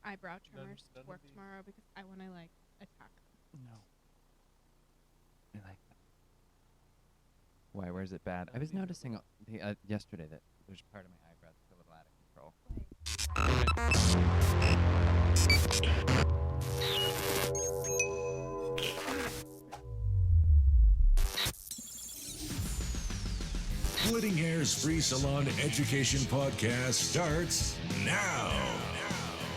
eyebrow trimmers to work tomorrow because I want to attack them. No. I like that. Why? Where's it bad? I was noticing yesterday that there's part of my eyebrow that's a little out of control. Splitting Hair's free salon education podcast starts now.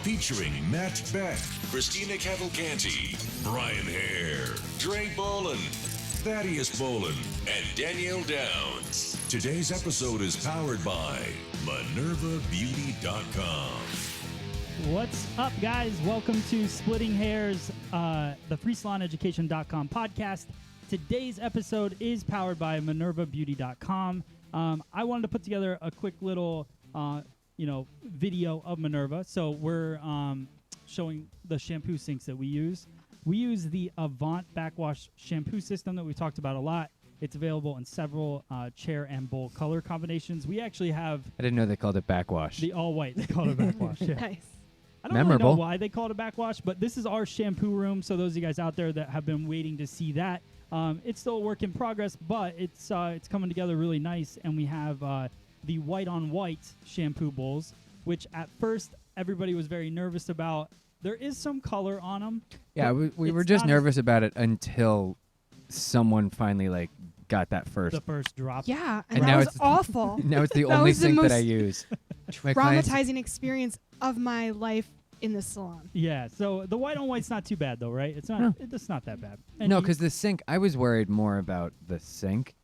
Featuring Matt Beck, Christina Cavalcanti, Brian Hare, Dre Bolin, Thaddeus Bolin, and Danielle Downs. Today's episode is powered by MinervaBeauty.com. What's up, guys? Welcome to Splitting Hairs, the freesaloneducation.com podcast. Today's episode is powered by MinervaBeauty.com. I wanted to put together a quick little, video of Minerva. So we're showing the shampoo sinks that we use. We use the Avant backwash shampoo system that we talked about a lot. It's available in several chair and bowl color combinations. We actually have... I didn't know they called it backwash. The all-white. They called it backwash. Yeah. Nice. I don't really know why they called it backwash, but this is our shampoo room. So those of you guys out there that have been waiting to see that, it's still a work in progress, but it's coming together really nice. And we have the white-on-white shampoo bowls, which at first everybody was very nervous about. There is some color on them. Yeah, we were just nervous about it until someone finally got the first drop. Yeah, and that now was it's awful. Now it's the That only was the sink that I most use. Traumatizing experience of my life in the salon. Yeah, so the white on white's not too bad though, right? It's not. No. It's not that bad. And No, because the sink, I was worried more about the sink,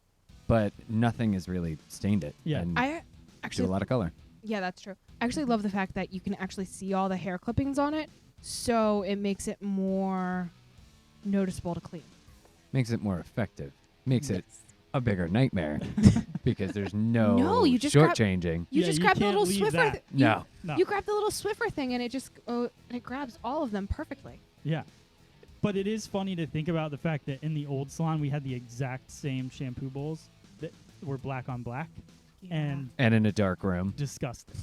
but nothing has really stained it. Yeah. and I do actually a lot of color. Yeah, that's true. I actually love the fact that you can actually see all the hair clippings on it, so it makes it more noticeable to clean. Makes it more effective. Makes it a bigger nightmare because there's no you just shortchanging. You just grab the can't little leave Swiffer. that. No. You grab the little Swiffer thing, and it just it grabs all of them perfectly. Yeah. But it is funny to think about the fact that in the old salon we had the exact same shampoo bowls that were black on black, and in a dark room. disgusting.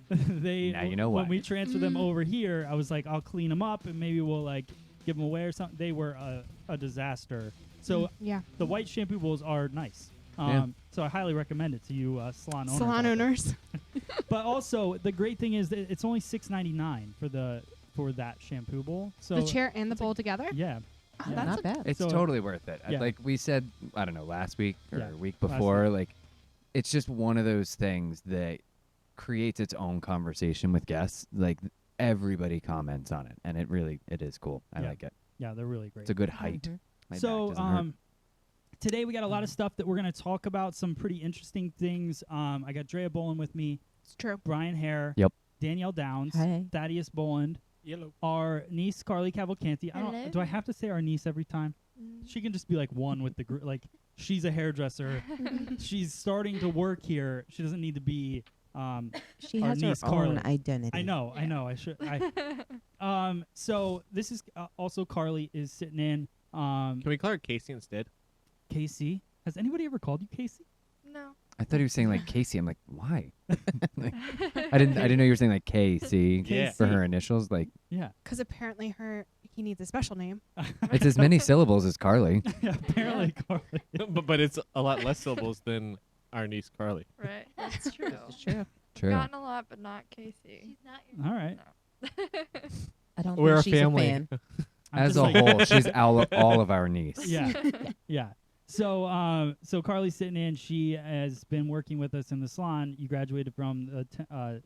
They. Now you know when why. we transferred them over here, I was like, I'll clean them up and maybe we'll give them away or something. They were a disaster. So yeah, the white shampoo bowls are nice. Yeah. So I highly recommend it to you salon owners. salon owners. But also the great thing is that it's only $6.99 for that shampoo bowl. So The chair and the bowl together. yeah, Oh, Yeah. that's Not bad. It's So- totally worth it. Yeah. Like we said, I don't know, last week or Yeah, a week last before, it's just one of those things that creates its own conversation with guests. Like everybody comments on it, and it is cool. I Yeah. like it. yeah, they're really great. It's a good height. My back So doesn't hurt. today we got a lot of stuff that we're going to talk about. Some pretty interesting things. I got Drea Boland with me, It's true. Brian Hare, Yep. Danielle Downs, Hi. Thaddeus Boland, Yellow. our niece Carly Cavalcanti. Hello. Do I have to say our niece every time? She can just be one with the group. She's a hairdresser. She's starting to work here. She doesn't need to be. She Our has her niece, own Carly. identity. I know. I should. So this is also Carly is sitting in. Can we call her Casey instead? Casey. Has anybody ever called you Casey? No. I thought he was saying Casey. I'm like, why? I didn't know you were saying KC Yeah. for her initials. Yeah. Because apparently he needs a special name. It's as many syllables as Carly. Yeah. Apparently, Carly. but it's a lot less syllables than our niece Carly. Right, that's true. It's true. True. Gotten a lot, but not Casey. She's not All right. I don't We're think a she's family. a fan. I'm As just a whole, she's all of our niece. Yeah. Yeah. So Carly's sitting in. She has been working with us in the salon. You graduated from the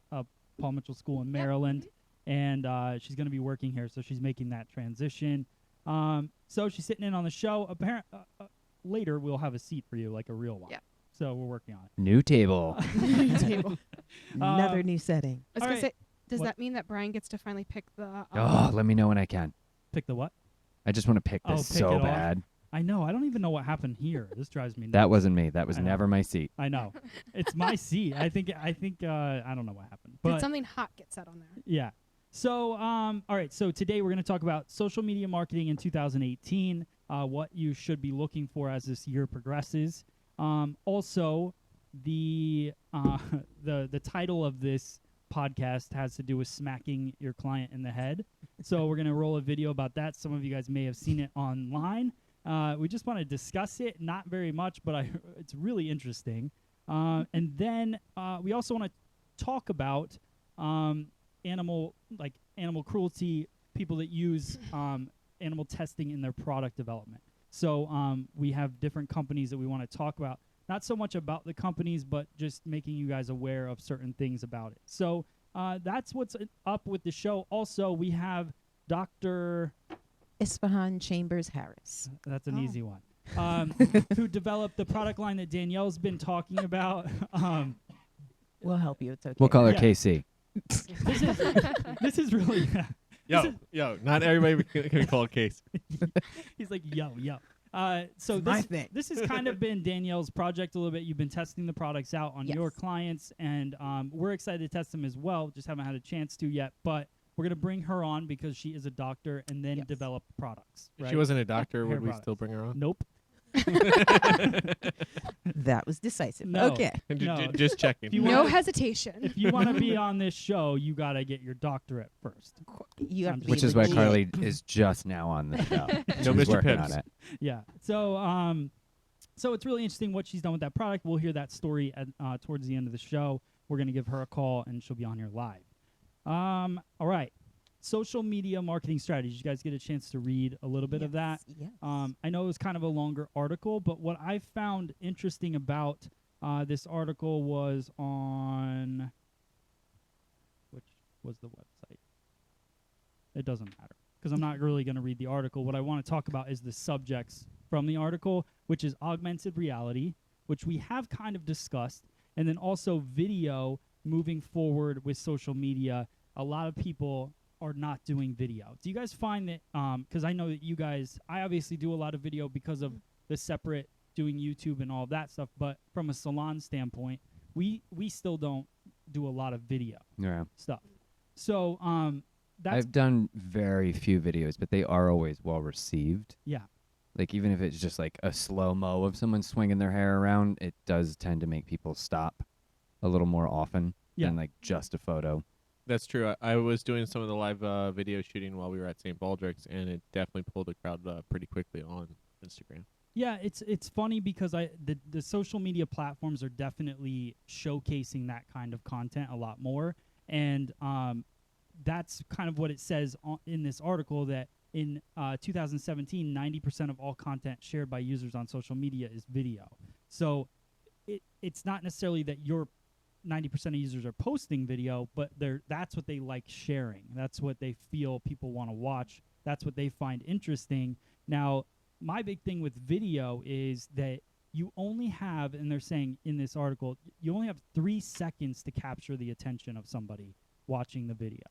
Paul Mitchell School in Maryland, and she's going to be working here. So she's making that transition. So she's sitting in on the show. Later we'll have a seat for you, like a real one. Yeah. So we're working on it. New table. table. Another new setting. I was All gonna right. say, does What? that mean that Brian gets to finally pick the? Oh, let me know when I can. Pick the what? I just want to pick this pick so it off. bad. I know. I don't even know what happened here. This drives me nuts. That wasn't me. That was I know. never my seat. I know. It's my seat. I think. I don't know what happened. But Did something hot get said on there? yeah. So, all right. So today we're going to talk about social media marketing in 2018. What you should be looking for as this year progresses. Also, the title of this podcast has to do with smacking your client in the head. So we're going to roll a video about that. Some of you guys may have seen it online. We just want to discuss it, not very much, but it's really interesting. And then we also want to talk about animal cruelty, people that use animal testing in their product development. So we have different companies that we want to talk about. Not so much about the companies, but just making you guys aware of certain things about it. So that's what's up with the show. Also, we have Dr. Isfahan Chambers Harris. That's an easy one. Who developed the product line that Danielle's been talking about. We'll help you. It's okay. We'll call her Yeah. KC. This is really... Yo, not everybody can call a case. He's like, yo. So my thing. this has kind of been Danielle's project a little bit. You've been testing the products out on your Yes. clients, and we're excited to test them as well. Just haven't had a chance to yet, but we're going to bring her on because she is a doctor and then Yes. develop products. If Right? she wasn't a doctor, Hair would we products. still bring her on? Nope. That was decisive. No. Okay. No. Just checking. If you No wanna- hesitation. If you want to be on this show, you got to get your doctorate first. You have I'm to be Which is why legit. Carly is just now on the show. No She's Mr. working Pibbs. on it. Yeah. So it's really interesting what she's done with that product. We'll hear that story at towards the end of the show. We're going to give her a call, and she'll be on here live. All right. Social media marketing strategies. You guys get a chance to read a little bit of that. Yes. I know it was kind of a longer article, but what I found interesting about this article was on... Which was the website? It doesn't matter, because I'm not really going to read the article. What I want to talk about is the subjects from the article, which is augmented reality, which we have kind of discussed, and then also video moving forward with social media. A lot of people are not doing video. Do you guys find that, because I know that you guys, I obviously do a lot of video because of the separate doing YouTube and all of that stuff, but from a salon standpoint, we still don't do a lot of video Yeah. stuff. So that's, I've done very few videos, but they are always well received. yeah. Like, even if it's just like a slow-mo of someone swinging their hair around, it does tend to make people stop a little more often Yeah. than like just a photo. That's true. I was doing some of the live video shooting while we were at St. Baldrick's, and it definitely pulled the crowd pretty quickly on Instagram. Yeah, it's funny because the social media platforms are definitely showcasing that kind of content a lot more, and that's kind of what it says in this article, that in 2017, 90% of all content shared by users on social media is video. So it's not necessarily that your 90% of users are posting video, but that's what they like sharing. That's what they feel people want to watch. That's what they find interesting. Now, my big thing with video is that you only have, and they're saying in this article, you only have 3 seconds to capture the attention of somebody watching the video.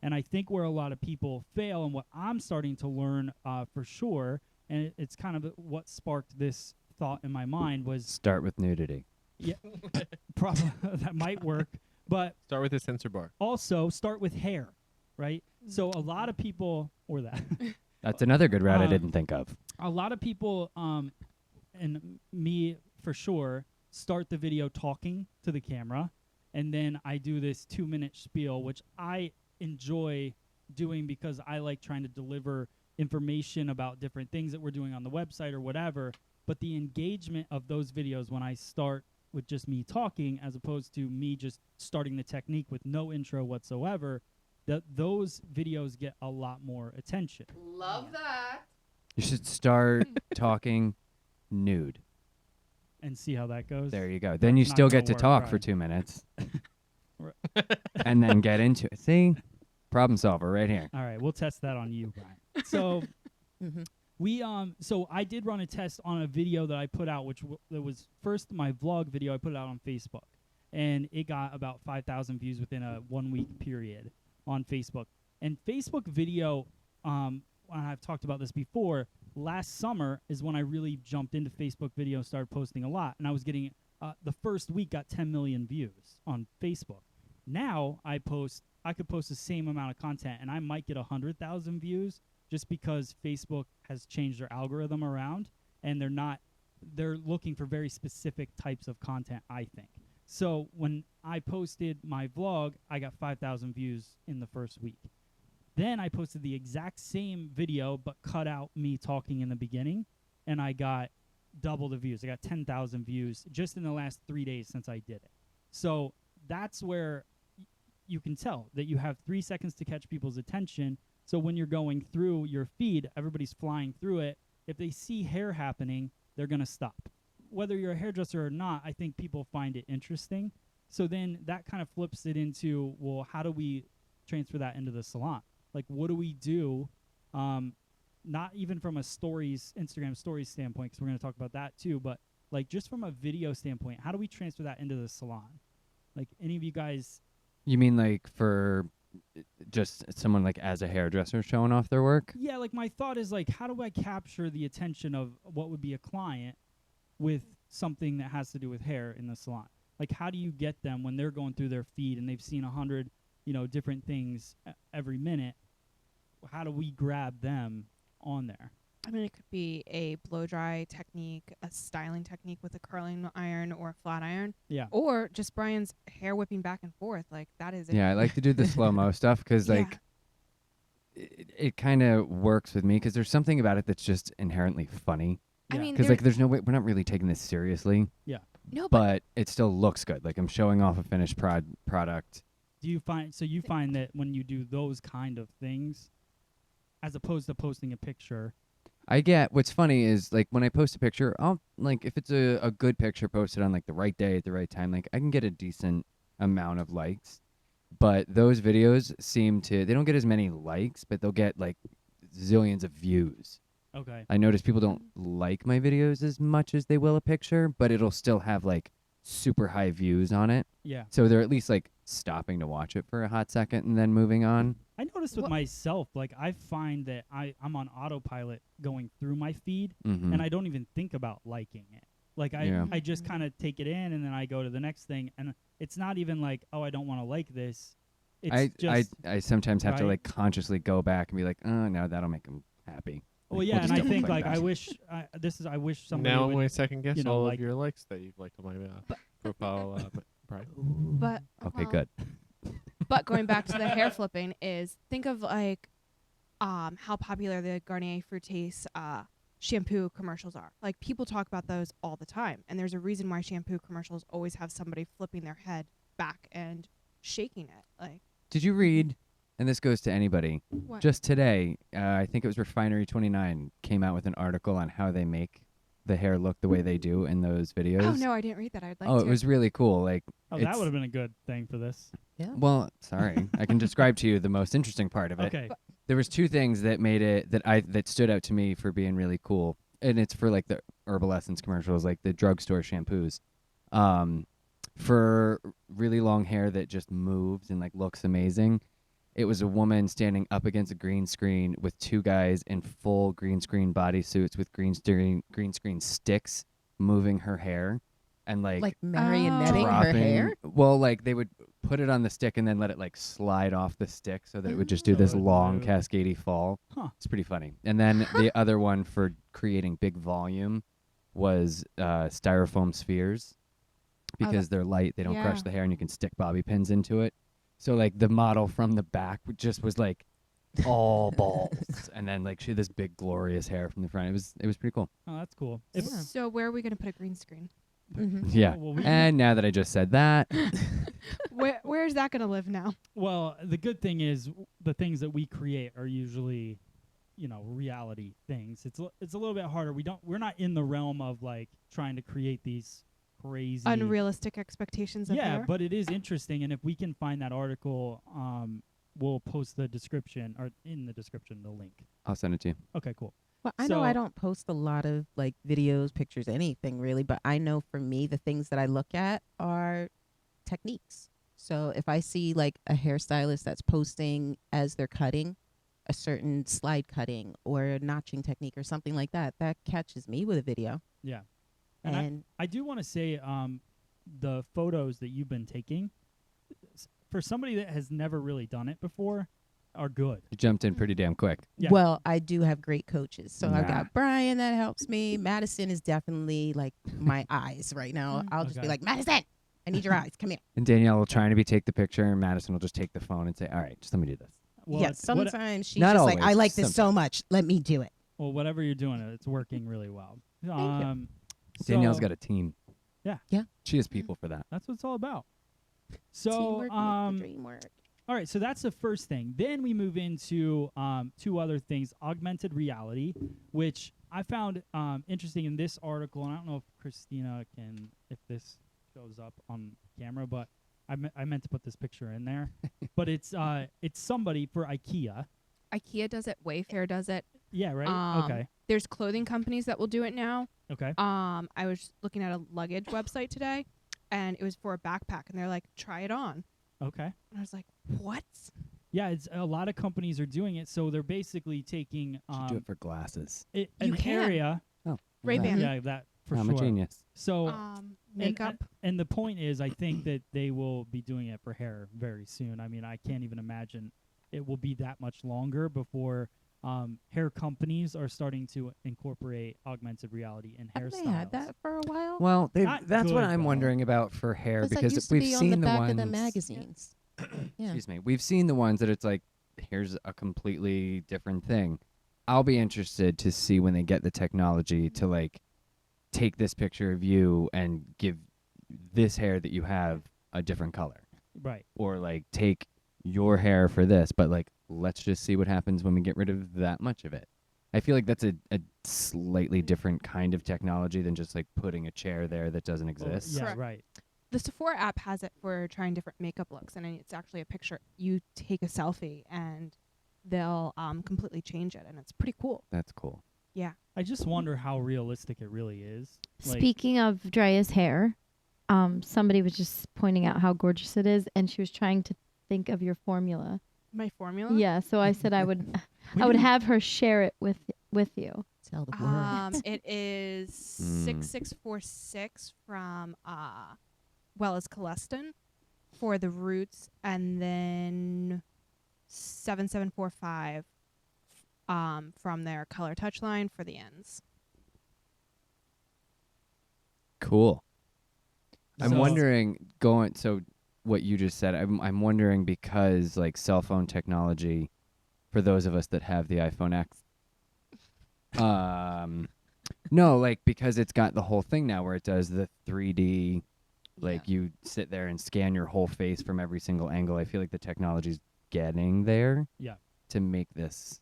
And I think where a lot of people fail, and what I'm starting to learn for sure, and it's kind of what sparked this thought in my mind, was Start with nudity. probably that might work, but Start with a sensor bar. also start with hair, right? So a lot of people, or that, That's another good route I didn't think of. a lot of people, and me for sure, start the video talking to the camera, and then I do this 2-minute spiel, which I enjoy doing because I like trying to deliver information about different things that we're doing on the website or whatever. But the engagement of those videos when I start with just me talking, as opposed to me just starting the technique with no intro whatsoever, those videos get a lot more attention. Love that. You should start talking nude. And see how that goes. There you go. Then you Not still gonna get to work, talk for right. 2 minutes. Right. And then get into it. See? Problem solver right here. All right, we'll test that on you, Brian. So Mhm. so I did run a test on a video that I put out, which that was first my vlog video. I put it out on Facebook, and it got about 5,000 views within a 1-week period on Facebook. And Facebook video, I've talked about this before. Last summer is when I really jumped into Facebook video and started posting a lot, and I was getting the first week got 10 million views on Facebook. Now I could post the same amount of content, and I might get 100,000 views just because Facebook has changed their algorithm around, and they're looking for very specific types of content, I think. So when I posted my vlog, I got 5,000 views in the first week. Then I posted the exact same video but cut out me talking in the beginning, and I got double the views. I got 10,000 views just in the last 3 days since I did it. So that's where you can tell that you have 3 seconds to catch people's attention. So when you're going through your feed, everybody's flying through it. If they see hair happening, they're going to stop. Whether you're a hairdresser or not, I think people find it interesting. So then that kind of flips it into, well, how do we transfer that into the salon? Like, what do we do? Not even from a Instagram stories standpoint, because we're going to talk about that too, but like just from a video standpoint, how do we transfer that into the salon? Like, any of you guys? You mean like for just someone like as a hairdresser showing off their work? Yeah, like my thought is like, how do I capture the attention of what would be a client with something that has to do with hair in the salon? Like, how do you get them when they're going through their feed and they've seen 100, different things every minute? How do we grab them on there? I mean, it could be a blow dry technique, a styling technique with a curling iron or a flat iron. Yeah. Or just Brian's hair whipping back and forth. Like, that is it. Yeah, I like to do the slow-mo stuff because, Yeah. like, it kind of works with me because there's something about it that's just inherently funny. I mean, Because, like, there's no way, we're not really taking this seriously, no, but it still looks good. Like, I'm showing off a finished product. Do you find that when you do those kind of things, as opposed to posting a picture? What's funny is, like, when I post a picture, I'll, like, if it's a good picture posted on, like, the right day at the right time, like, I can get a decent amount of likes. But those videos they don't get as many likes, but they'll get, like, zillions of views. Okay. I notice people don't like my videos as much as they will a picture, but it'll still have, like, super high views on it. Yeah. So they're at least, like, stopping to watch it for a hot second and then moving on. I noticed with myself, like, I find that I'm on autopilot going through my feed, Mm-hmm. and I don't even think about liking it. Like, I just kind of take it in, and then I go to the next thing, and it's not even like, oh, I don't want to like this. It's I sometimes have to, right? like, consciously go back and be like, oh, no, that'll make them happy. Well, Like, yeah, we'll and just I think, double-click like, that. I wish somebody Now would, I'm going to second guess all like- of your likes that you've liked on my profile, Brian. But Okay, well, good. But going back to the hair flipping is, think of like how popular the Garnier Fructis shampoo commercials are. Like, people talk about those all the time, and there's a reason why shampoo commercials always have somebody flipping their head back and shaking it. Like, Did you read, and this goes to anybody, what? just today, I think it was Refinery 29 came out with an article on how they make the hair look the way they do in those videos. Oh no, I didn't read that. I'd like Oh, to. it was really cool. Like, Oh, that would have been a good thing for this. well, sorry. I can describe to you the most interesting part of it. Okay. There was two things that made it that stood out to me for being really cool, and it's for like the Herbal Essence commercials, like the drugstore shampoos. For really long hair that just moves and like looks amazing, it was a woman standing up against a green screen with two guys in full green screen bodysuits with green screen sticks moving her hair, and like marionetting her dropping. hair. Well, like they would put it on the stick and then let it like slide off the stick so that it would just do this Oh, long no. cascadey fall. Huh. It's pretty funny. And then the other one for creating big volume was styrofoam spheres, because they're light, they don't crush Yeah. the hair, and you can stick bobby pins into it. So like the model from the back just was like all balls, and then like she had this big glorious hair from the front. It was pretty cool. Oh, that's cool. Yeah. So where are we going to put a green screen? Mm-hmm. Yeah. Well, we- And now that I just said that, Where is that going to live now? Well, the good thing is the things that we create are usually, reality things. It's a little bit harder. We're not in the realm of like trying to create these crazy Unrealistic expectations of Yeah, hair? but it is interesting, and if we can find that article, we'll post the description, or in the description, the link. I'll send it to you. Okay, cool. Well, I know I So- don't post a lot of like videos, pictures, anything really, but I know for me, the things that I look at are techniques. So if I see like a hairstylist that's posting as they're cutting a certain slide cutting or a notching technique or something like that, that catches me with a video. Yeah. And And I do want to say the photos that you've been taking, for somebody that has never really done it before, are good. You jumped in pretty damn quick. Yeah. well, I do have great coaches. So I've Nah. got Brian that helps me. Madison is definitely like my eyes right now. Mm. I'll just be Okay. like, Madison, I need your eyes. Come here. And Danielle will try to take the picture, and Madison will just take the phone and say, "All right, just let me do this." Well, Yes, it's- what- sometimes she's Not just like, always, I like this so sometimes. much. Let me do it. well, whatever you're doing, it's working really well. you. Danielle's So got a team. Yeah. Yeah. She has people for that. that's what it's all about. So, Teamwork makes the dream work. all right, so that's the first thing. Then we move into two other things: augmented reality, which I found interesting in this article, and I don't know if Christina if this shows up on camera, but I meant to put this picture in there. But it's somebody for IKEA. IKEA does it. Wayfair does it. Yeah, right. Okay. There's clothing companies that will do it now. Okay. I was looking at a luggage website today, and it was for a backpack, and they're like, try it on. Okay. And I was like, what? Yeah, it's a lot of companies are doing it. So they're basically taking Should do it for glasses. You an can. area. Oh, Ray-Ban. Yeah, that for I'm sure. a genius. So Makeup. And the point is, I think that they will be doing it for hair very soon. I mean, I can't even imagine it will be that much longer before hair companies are starting to incorporate augmented reality in Haven't hairstyles. they had that for a while? Well, Not that's what good, I'm though. wondering about for hair Because that because used to we've be seen on the back ones. of the magazines. Yeah. Excuse me. We've seen the ones that it's like, here's a completely different thing. I'll be interested to see when they get the technology to like take this picture of you and give this hair that you have a different color, Right. or like take your hair for this, but like let's just see what happens when we get rid of that much of it. I feel like that's a slightly different kind of technology than just like putting a chair there that doesn't exist. Yeah, Correct. right. The Sephora app has it for trying different makeup looks, and it's actually a picture. You take a selfie, and they'll completely change it, and it's pretty cool. That's cool. Yeah. I just wonder how realistic it really is. Like, Speaking of dry as hair, somebody was just pointing out how gorgeous it is, and she was trying to think of your formula. My formula? Yeah, so I said I would we I would didn't- have her share it with you. Tell the world. It is 6646 from Wells Coleston for the roots, and then 7745 from their Color Touch line for the ends. Cool. I'm So- wondering so what you just said, I'm wondering because like cell phone technology for those of us that have the iPhone X no, like because it's got the whole thing now where it does the 3D like you sit there and scan your whole face from every single angle. I feel like the technology's getting there. Yeah. To make this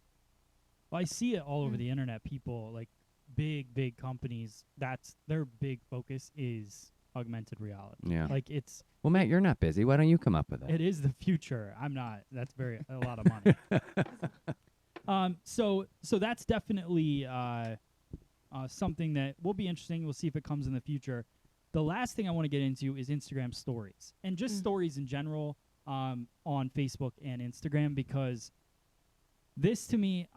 Well, I see it all over the internet. People like big companies. That's their big focus is augmented reality. Yeah. Like it's Well, Matt, you're not busy. Why don't you come up with it? it is the future. I'm not. That's a lot of money. So that's definitely something that will be interesting. We'll see if it comes in the future. The last thing I want to get into is Instagram stories and just stories in general on Facebook and Instagram, because this to me,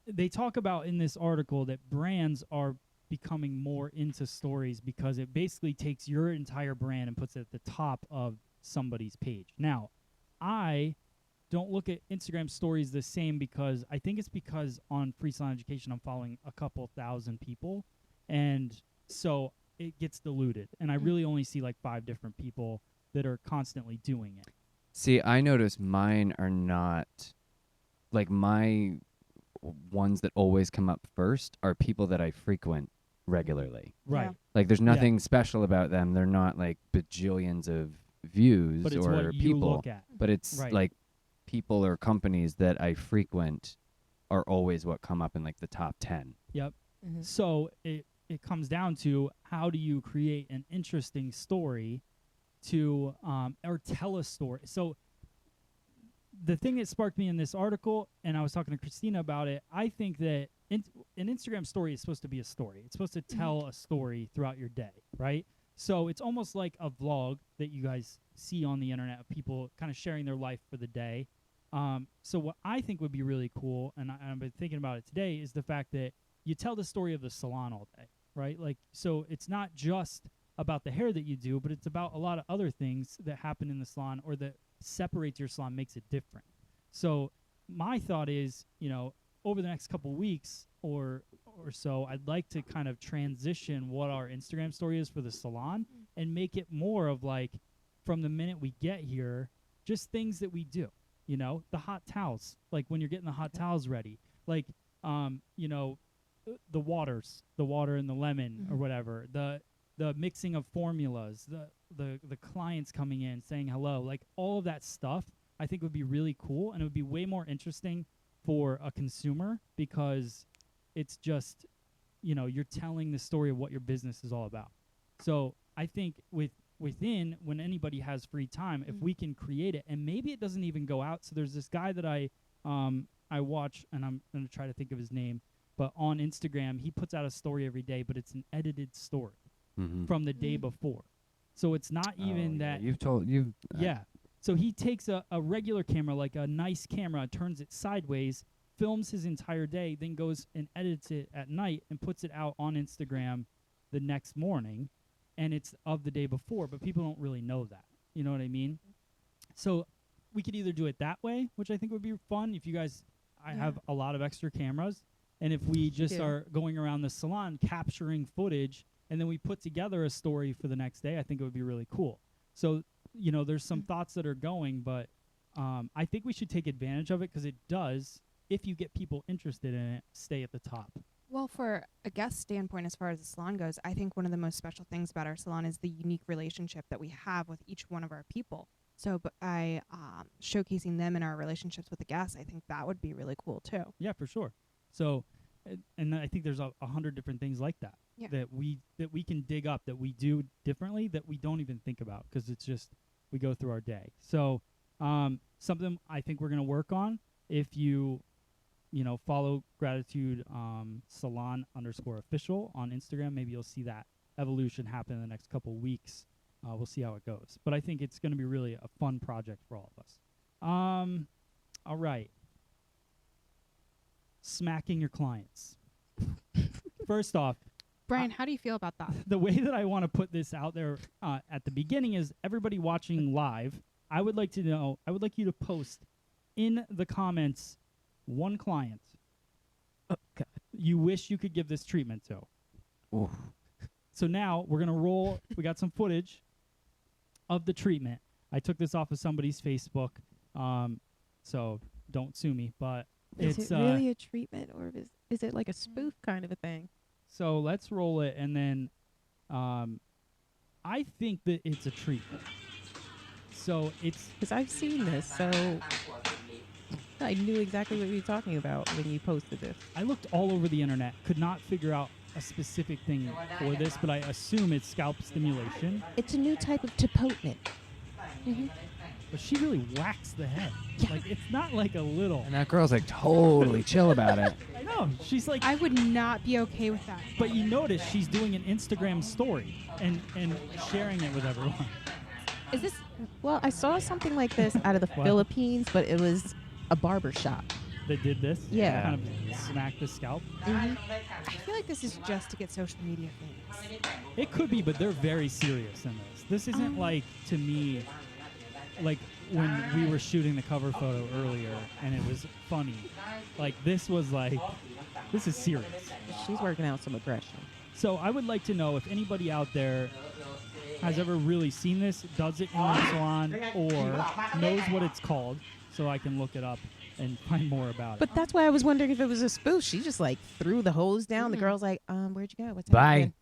they talk about in this article that brands are becoming more into stories because it basically takes your entire brand and puts it at the top of somebody's page. Now, I don't look at Instagram stories the same because I think it's because on Free Salon Education I'm following a couple thousand people, and so it gets diluted, and I really only see like 5 different people that are constantly doing it. See, I notice mine are not like my ones that always come up first are people that I frequent regularly. Right. Yeah. Like there's nothing special about them. They're not like bajillions of views But it's or what you people. look at. But it's Right. like people or companies that I frequent are always what come up in like the top 10. Yep. Mhm. So it comes down to how do you create an interesting story to or tell a story. So the thing that sparked me in this article, and I was talking to Christina about it, I think that an Instagram story is supposed to be a story. It's supposed to tell a story throughout your day, right? So it's almost like a vlog that you guys see on the internet of people kind of sharing their life for the day. So what I think would be really cool, and I've been thinking about it today, is the fact that you tell the story of the salon all day, right? Like, so it's not just about the hair that you do, but it's about a lot of other things that happen in the salon or that separates your salon, makes it different. So my thought is, over the next couple weeks or so, I'd like to kind of transition what our Instagram story is for the salon and make it more of like from the minute we get here, just things that we do. You know, the hot towels, like when you're getting the hot towels ready, like you know, the water and the lemon or whatever, the mixing of formulas, the clients coming in saying hello, like all of that stuff I think would be really cool, and it would be way more interesting for a consumer because it's just, you know, you're telling the story of what your business is all about. So I think within when anybody has free time, if we can create it, and maybe it doesn't even go out. So there's this guy that I watch, and I'm going to try to think of his name, but on Instagram, he puts out a story every day, but it's an edited story from the day before. So it's not even that. Yeah. So he takes a regular camera, like a nice camera, turns it sideways, films his entire day, then goes and edits it at night and puts it out on Instagram the next morning, and it's of the day before, but people don't really know that. You know what I mean? So we could either do it that way, which I think would be fun if you guys I have a lot of extra cameras, and if we just are going around the salon capturing footage and then we put together a story for the next day, I think it would be really cool. So, you know, there's some thoughts that are going, but I think we should take advantage of it because it does, if you get people interested in it, stay at the top. Well, for a guest standpoint, as far as the salon goes, I think one of the most special things about our salon is the unique relationship that we have with each one of our people. So by showcasing them in our relationships with the guests, I think that would be really cool too. Yeah, for sure. So, and I think there's 100 different things like that that we can dig up that we do differently that we don't even think about because it's just we go through our day. So, something I think we're gonna work on. If you know, follow Gratitude Salon _official on Instagram, maybe you'll see that evolution happen in the next couple weeks. We'll see how it goes. But I think it's going to be really a fun project for all of us. All right. Smacking your clients. First off, Brian, how do you feel about that? the way that I want to put this out there at the beginning is everybody watching live, I would like you to post in the comments one client you wish you could give this treatment to. Ooh. So now we're going to roll. We got some footage of the treatment. I took this off of somebody's Facebook, so don't sue me. But Is it's it really a treatment, or is it like a spoof kind of a thing? So let's roll it, and then I think that it's a treatment. So it's Because I've seen this, so I knew exactly what you were talking about when you posted this. I looked all over the internet, could not figure out a specific thing for this, but I assume it's scalp stimulation. It's a new type of tepotent. But she really whacks the head. Like, it's not like a little. And that girl's like totally chill about it. I know. She's like, I would not be okay with that. but you notice she's doing an Instagram story and sharing it with everyone. Is this? Well, I saw something like this out of the Philippines, but it was a barber shop. That did this? Yeah. Kind of smack the scalp? I feel like this is just to get social media famous. It could be, but they're very serious in this. This isn't like, to me, like when we were shooting the cover photo earlier and it was funny. Like, this was like, this is serious. She's working out some aggression. So I would like to know if anybody out there has ever really seen this, does it in the salon, or knows what it's called, so I can look it up and find more about it. But that's why I was wondering if it was a spoof. She just like threw the hose down. The girl's like, where'd you go? What's Bye. happening?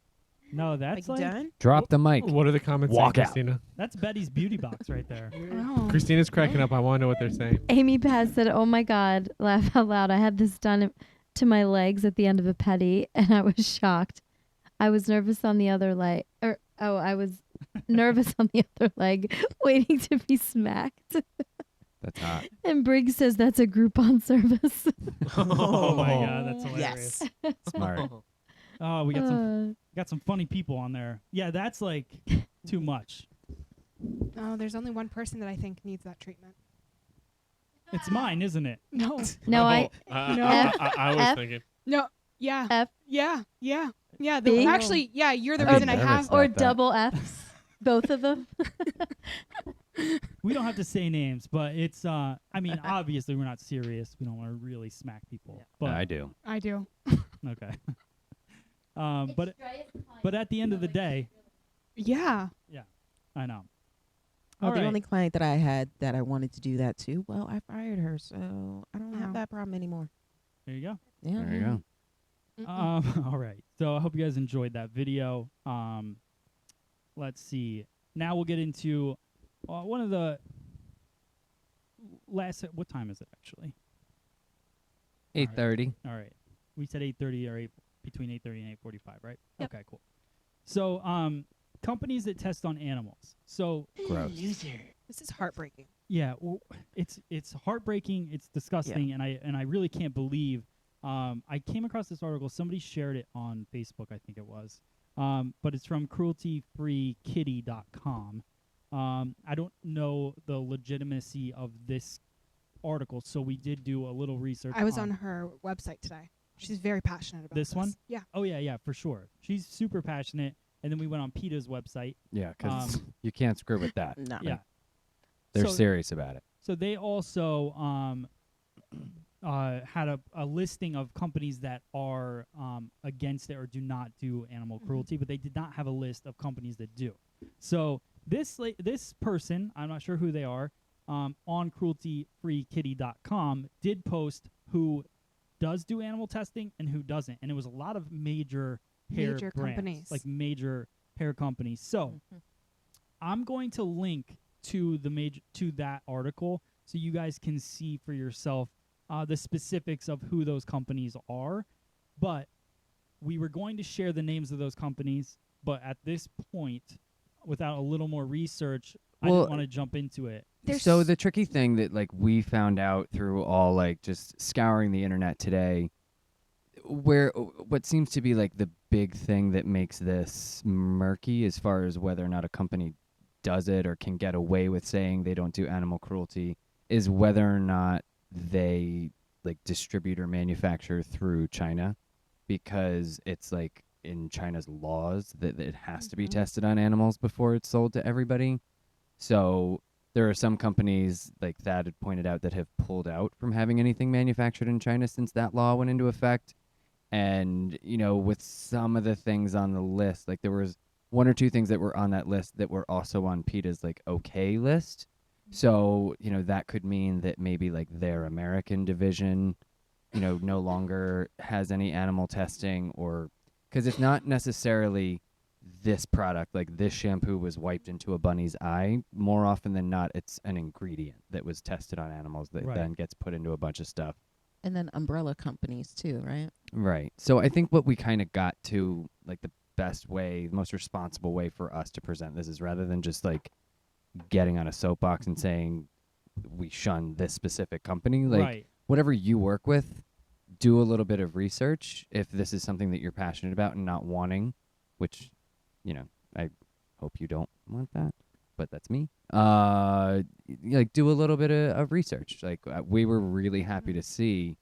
No, that's like done? Drop the mic. What are the comments Walk saying, out. Christina? that's Betty's beauty box right there. Oh. Christina's cracking up. I want to know what they're saying. Amy Paz said, "Oh my God, laugh out loud. I had this done to my legs at the end of a pedi, and I was shocked. I was nervous on the other leg, I was nervous on the other leg, waiting to be smacked." That's hot. And Briggs says that's a Groupon service. Oh my God, that's hilarious. Yes. Smart. Oh, we got some funny people on there. Yeah, that's like too much. No, there's only one person that I think needs that treatment. It's mine, isn't it? No. No, I I was F- thinking. No. Yeah. F Yeah. B? Actually, yeah. You're the I'd be reason I nervous have. about or that. double Fs, both of them. We don't have to say names, but it's I mean, obviously we're not serious. We don't want to really smack people. But I do. I do. okay. But at the end of the day, Yeah. I know. Well, All the right. only client that I had that I wanted to do that to, well, I fired her, so I don't Oh. have that problem anymore. There you go. Yeah. There you go. Mm-mm. All right. So I hope you guys enjoyed that video. Let's see. Now we'll get into one of the last. What time is it actually? 8:30. All right. We said 8:30 or between 8:30 and 8:45, right? Yep. Okay, cool. So, companies that test on animals. So, Gross. This is heartbreaking. yeah, it's heartbreaking. It's disgusting, and I really can't believe. I came across this article. Somebody shared it on Facebook, I think it was. But it's from crueltyfreekitty.com. I don't know the legitimacy of this article, so we did do a little research. I was on her website today. She's very passionate about This one? Yeah. Oh yeah, for sure. She's super passionate. And then we went on PETA's website. Yeah, because you can't screw with that. No. Yeah. They're So- serious about it. So they also had a listing of companies that are against it or do not do animal cruelty, but they did not have a list of companies that do. So this person, I'm not sure who they are, on crueltyfreekitty.com did post who does do animal testing and who doesn't, and it was a lot of major hair Major brands, companies. like major hair companies. So I'm going to link to that article so you guys can see for yourself the specifics of who those companies are. But we were going to share the names of those companies, but at this point, without a little more research, I Well, didn't want to jump into it. So the tricky thing that like we found out through all like just scouring the internet today, what seems to be like the big thing that makes this murky as far as whether or not a company does it or can get away with saying they don't do animal cruelty is whether or not they like distribute or manufacture through China, because it's like in China's laws that it has to be tested on animals before it's sold to everybody. So there are some companies like that had pointed out that have pulled out from having anything manufactured in China since that law went into effect. And, you know, with some of the things on the list, like there was one or two things that were on that list that were also on PETA's like okay list. So, you know, that could mean that maybe like their American division, you know, no longer has any animal testing, or because it's not necessarily this product, like this shampoo was wiped into a bunny's eye. More often than not, it's an ingredient that was tested on animals that Right. then gets put into a bunch of stuff. And then umbrella companies too, right? Right. So I think what we kind of got to, like the best way, the most responsible way for us to present this is rather than just like getting on a soapbox and saying we shun this specific company, like Right. whatever you work with, do a little bit of research if this is something that you're passionate about and not wanting, which, you know, I hope you don't want that, but that's me. Like do a little bit of research. Like we were really happy to see,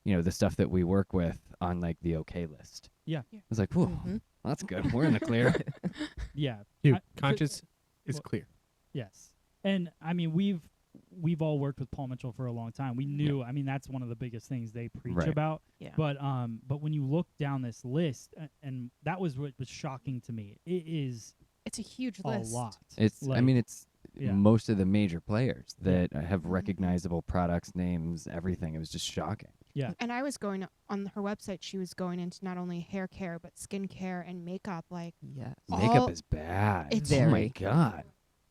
you know, the stuff that we work with on like the okay list. Yeah. I was like, whoa, Mhm. that's good. We're in the clear. Yeah. Dude, I- conscience is well- clear. Yes. And I mean, we've all worked with Paul Mitchell for a long time. We knew, I mean, that's one of the biggest things they preach Right. about. Yeah. But when you look down this list, and that was what was shocking to me. It is It's a huge a list. lot. It's, I Like, mean, it's yeah. most of the major players Yeah. that have recognizable products, names, everything. It was just shocking. Yeah. And I was going on her website. She was going into not only hair care but skin care and makeup. Like, Yes. Makeup All- is bad. it's oh my very- god!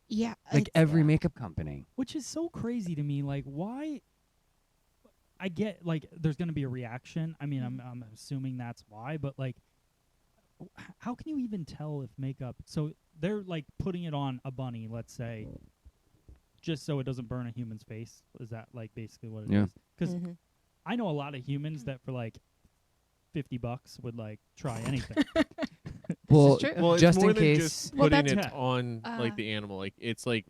yeah, Like it's- every makeup company. Which is so crazy to me. Like, why? I get like there's going to be a reaction. I mean, I'm assuming that's why. But like, how can you even tell if makeup? So they're like putting it on a bunny, let's say, just so it doesn't burn a human's face. Is that like basically what it is? Yeah. Because Mhm. I know a lot of humans that for like $50 would like try anything. Well, true. Well, it's just more in than case. just Well, putting that's- it on like Uh, the animal. Like it's like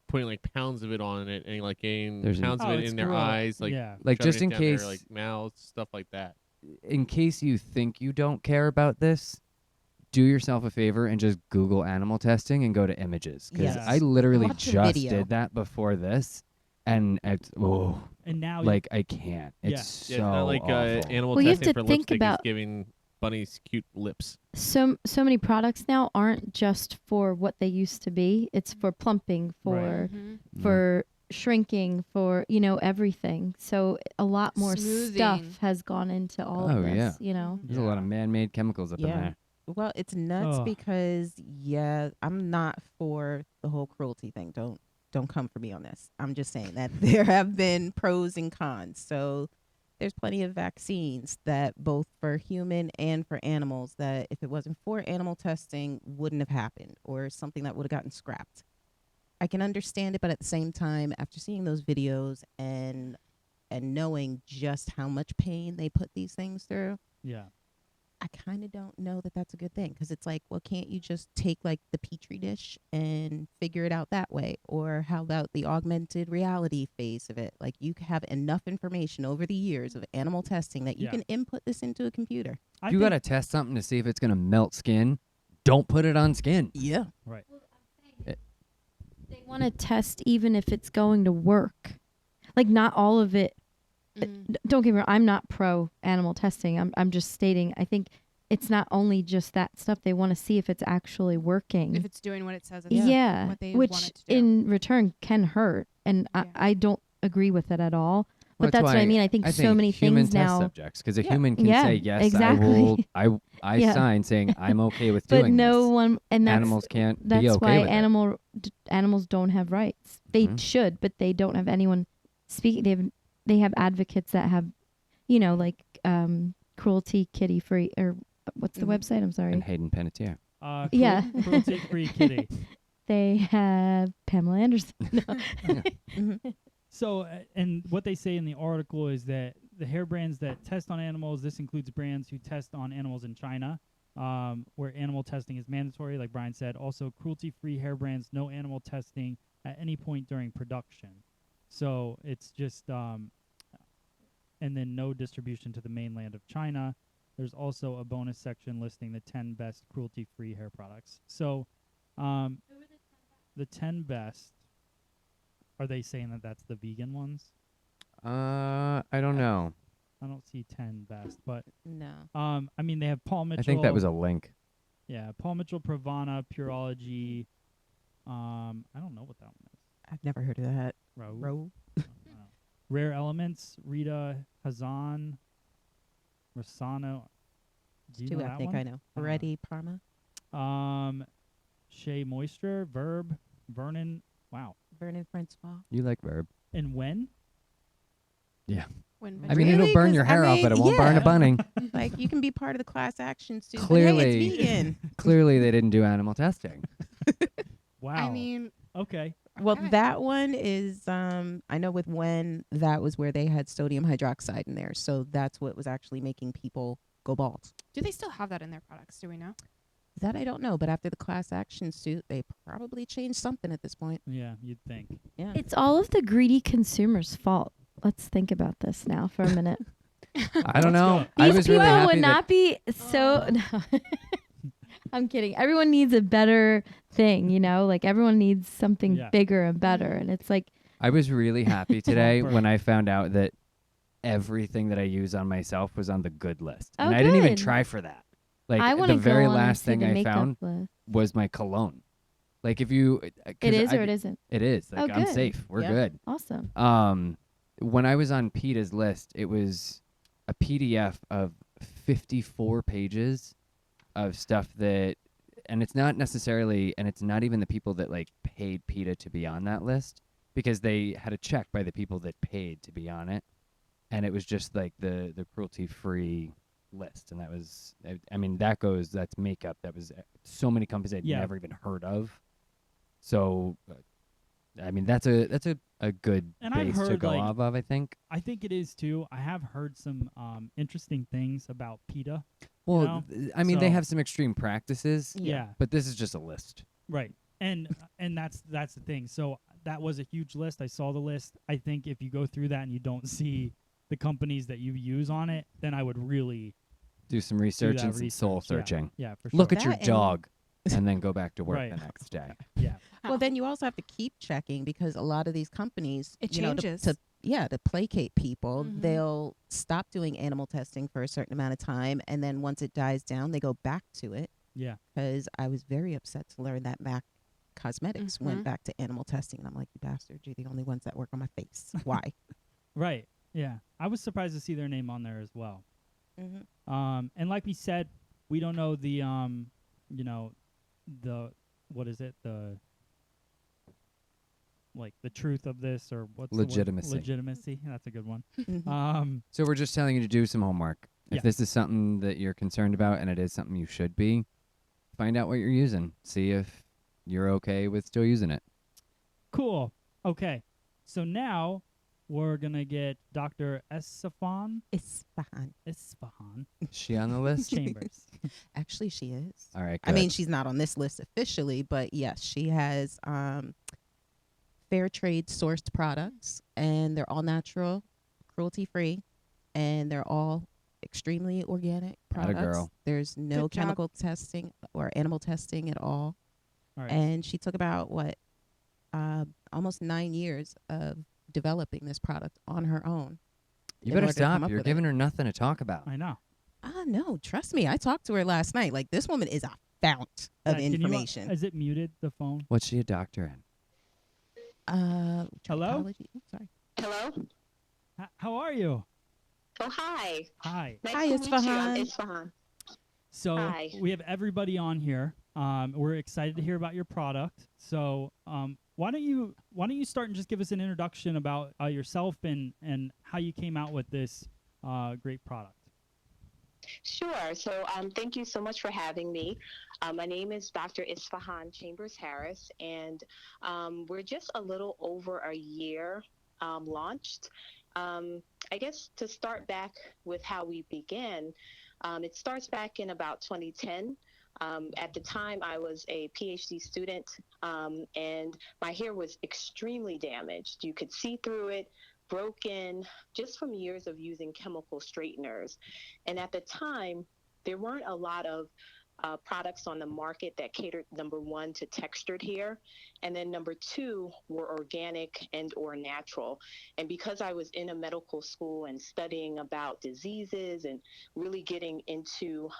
putting like pounds of it on it and like getting There's an- pounds Oh, of it it's in their gross. eyes, like yeah. Like shoving just it in down their, case, like mouths, stuff like that. in case you think you don't care about this, do yourself a favor and just Google animal testing and go to images, because Yes. I literally Watch a just video. did that before this, and it's And now like I can't. Yeah. It's Yeah, so it's not like awful. animal Well, you have testing to for think lipstick about- is giving bunny's cute lips. So many products now aren't just for what they used to be. It's for plumping, for Mhm. for shrinking, for everything. So a lot more stuff Smoothing. has gone into all Oh, of this. yeah. You know. There's a lot of man-made chemicals up in Yeah. there. Well, it's nuts Ugh. because I'm not for the whole cruelty thing. Don't come for me on this. I'm just saying that there have been pros and cons. So there's plenty of vaccines that both for human and for animals that if it wasn't for animal testing wouldn't have happened, or something that would have gotten scrapped. I can understand it, but at the same time, after seeing those videos and knowing just how much pain they put these things through, Yeah. I kind of don't know that that's a good thing, because it's like, well, can't you just take like the petri dish and figure it out that way? Or how about the augmented reality phase of it? Like, you have enough information over the years of animal testing that you Yeah. can input this into a computer. I If you think- got to test something to see if it's going to melt skin, don't put it on skin. Yeah. Right. They want to test even if it's going to work. Like, not all of it. Mhm. Don't get me wrong. I'm not pro animal testing. I'm just stating. I think it's not only just that stuff. They want to see if it's actually working. If it's doing what it says it's Yeah, what they want which it to do. in return can hurt, and Yeah. I don't agree with it at all. Well, But that's what I why mean. I think so many human things test now. subjects, because a Yeah. human can Yeah, say yes, exactly. I Yeah. sign saying I'm okay with But doing no this. one, and that's Animals can't that's be okay why with it. animals don't have rights. They Mhm. should, but they don't have anyone speaking. They have advocates that have, like cruelty kitty free, or what's the Mhm. website? I'm sorry. And Hayden Panettiere. Yeah. Cruelty-free kitty. They have Pamela Anderson. No. Mhm. So, and what they say in the article is that the hair brands that test on animals, this includes brands who test on animals in China, where animal testing is mandatory, like Brian said. Also, cruelty-free hair brands, no animal testing at any point during production. So it's just, and then no distribution to the mainland of China. There's also a bonus section listing the 10 best cruelty-free hair products. So, the 10 best. Are they saying that that's the vegan ones? I don't know. I don't see 10 best, but No. I mean they have Paul Mitchell. I think that was a link. yeah, Paul Mitchell, Pravana, Pureology. I don't know what that one is. I've never heard of that. Ro- I don't know. Rare Elements, Rita Hazan, Rosano. Do you Two, know I that think one? I know. I don't Ready, Parma, Shea Moisture, Verb, Vernon. Wow. Vernon Francois. You like Verb. And when? When I mean, Really? it'll burn 'Cause your I hair off, but it mean, won't burn a yeah. bunny. Like, you can be part of the class action suit. But Clearly. hey, it's vegan. Clearly, they didn't do animal testing. Wow. I mean, Okay. Well, okay. that one is, I know with when that was where they had sodium hydroxide in there. So that's what was actually making people go bald. Do they still have that in their products? Do we know? That I don't know. But after the class action suit, they probably changed something at this point. Yeah, you'd think. Yeah. It's all of the greedy consumers' fault. Let's think about this now for a minute. I don't know. go. I These was people really happy would that not be so. No. I'm kidding. Everyone needs a better thing, like everyone needs something Yeah. bigger and better. And it's like, I was really happy today Bumper. when I found out that everything that I use on myself was on the good list. Oh, And I didn't even good. try for that. Like I want the to very go on last to thing the I makeup found list. was my cologne. Like if you It is or it isn't. It is. Like Oh, I'm good. safe. We're Yeah. good. Awesome. When I was on PETA's list, it was a PDF of 54 pages of stuff that, and it's not necessarily, and it's not even the people that like paid PETA to be on that list, because they had a check by the people that paid to be on it, and it was just like the cruelty-free list, and that was, I mean, that's makeup. That was so many companies I'd Yeah. never even heard of. So, I mean, that's a good And I've base to heard, go like, off of, I think. I think it is too. I have heard some interesting things about PETA. Well, know? I mean, they So- have some extreme practices, Yeah. but this is just a list. Right. And that's the thing. So that was a huge list. I saw the list. I think if you go through that and you don't see the companies that you use on it, then I would really Do some research that and some soul research. Yeah. searching. Yeah, for sure. Look at your That and- dog, and then go back to work Right. the next day. Yeah. Well, then you also have to keep checking, because a lot of these companies, It you know, changes. to to placate people. Mhm. They'll stop doing animal testing for a certain amount of time, and then once it dies down, they go back to it. Yeah. Because I was very upset to learn that MAC Cosmetics went Mhm. back to animal testing, and I'm like, you bastards, you're the only ones that work on my face. Why? Right. Yeah. I was surprised to see their name on there as well. Mm-hmm. And like we said, we don't know the you know, the what is it? The like the truth of this, or what's the word? Legitimacy. Legitimacy. That's a good one. Mm-hmm. So we're just telling you to do some homework. If Yeah. this is something that you're concerned about, and it is something you should be, find out what you're using. See if you're okay with still using it. Cool. Okay. So now we're gonna get Dr. Esfahani Isfahan. Is she on the list? Chambers. Actually, she is. All right. I mean, good. she's not on this list officially, but yes, she has fair trade sourced products, and they're all natural, cruelty free, and they're all extremely organic Atta products. girl. There's no Good job. chemical testing or animal testing at all. All right. And she took about almost 9 years of developing this product on her own. You in better order to come stop. up You're with giving it. her nothing to talk about. I know. No, trust me. I talked to her last night. Like, this woman is a fount of Can you, information. is it muted, the phone? What's she a doctor in? Hello? Trichology? Sorry. Hello? How are you? Oh, hi. Hi. Nice Hi, to meet you. I'm Isfahan. Isfahan. So Hi. we have everybody on here. We're excited to hear about your product. So why don't you start and just give us an introduction about yourself and how you came out with this great product. Sure. So thank you so much for having me. My name is Dr. Isfahan Chambers Harris, and we're just a little over a year launched. I guess to start back with how we began, it starts back in about 2010. At the time, I was a PhD student, and my hair was extremely damaged. You could see through it, broken, just from years of using chemical straighteners. And at the time, there weren't a lot of products on the market that catered, number one, to textured hair, and then number two, were organic and or natural. And because I was in a medical school and studying about diseases and really getting into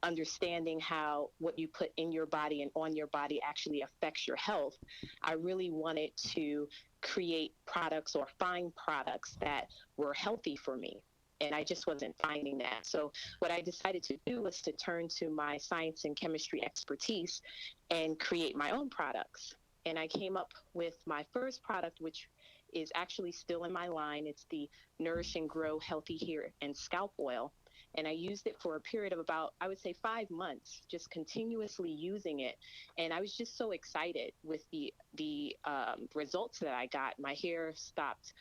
understanding how what you put in your body and on your body actually affects your health, I really wanted to create products or find products that were healthy for me. And I just wasn't finding that. So what I decided to do was to turn to my science and chemistry expertise and create my own products. And I came up with my first product, which is actually still in my line. It's the Nourish and Grow Healthy Hair and Scalp Oil. And I used it for a period of about, I would say, 5 months, just continuously using it. And I was just so excited with the results that I got. My hair stopped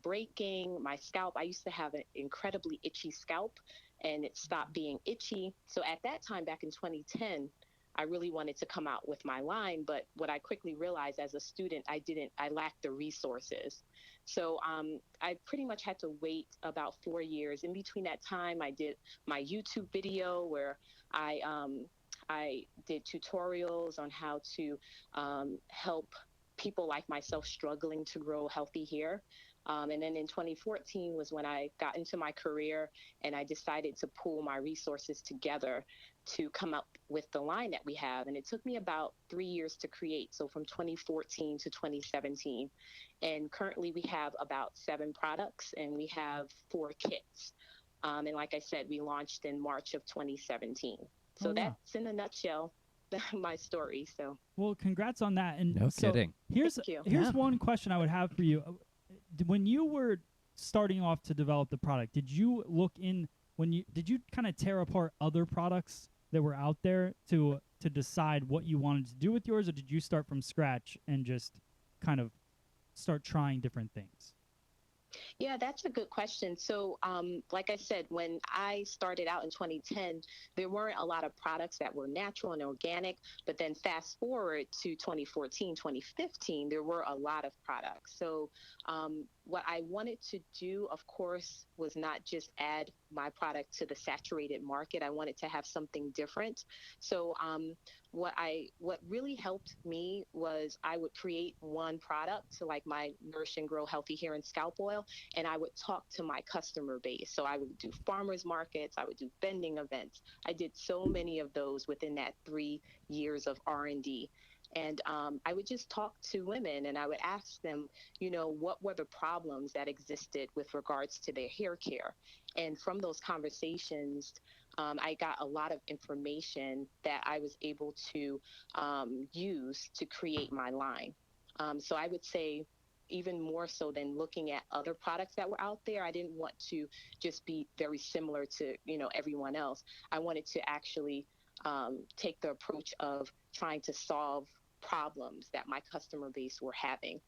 breaking. My scalp, I used to have an incredibly itchy scalp, and it stopped being itchy. So at that time, back in 2010, I really wanted to come out with my line. But what I quickly realized as a student, I lacked the resources. So I pretty much had to wait about 4 years. In between that time, I did my YouTube video where I did tutorials on how to help people like myself struggling to grow healthy hair. And then in 2014 was when I got into my career, and I decided to pool my resources together to come up with the line that we have. And it took me about 3 years to create. So from 2014 to 2017. And currently we have about 7 products, and we have 4 kits. And like I said, we launched in March of 2017. So Oh, wow. that's in a nutshell my story. So Well, congrats on that. And No so kidding. Here's Thank you. Yeah. one question I would have for you. When you were starting off to develop the product, did you did you kind of tear apart other products that were out there to decide what you wanted to do with yours, or did you start from scratch and just kind of start trying different things? Yeah, that's a good question. So, like I said, when I started out in 2010, there weren't a lot of products that were natural and organic. But then fast forward to 2014, 2015, there were a lot of products. So what I wanted to do, of course, was not just add my product to the saturated market. I wanted to have something different. So what really helped me was I would create one product, so like my Nourish and Grow Healthy Hair and Scalp Oil, and I would talk to my customer base. So I would do farmers markets, I would do vending events. I did so many of those within that 3 years of R&D. And I would just talk to women and I would ask them, what were the problems that existed with regards to their hair care? And from those conversations, I got a lot of information that I was able to use to create my line. So I would say, even more so than looking at other products that were out there, I didn't want to just be very similar to everyone else. I wanted to actually take the approach of trying to solve problems that my customer base were having.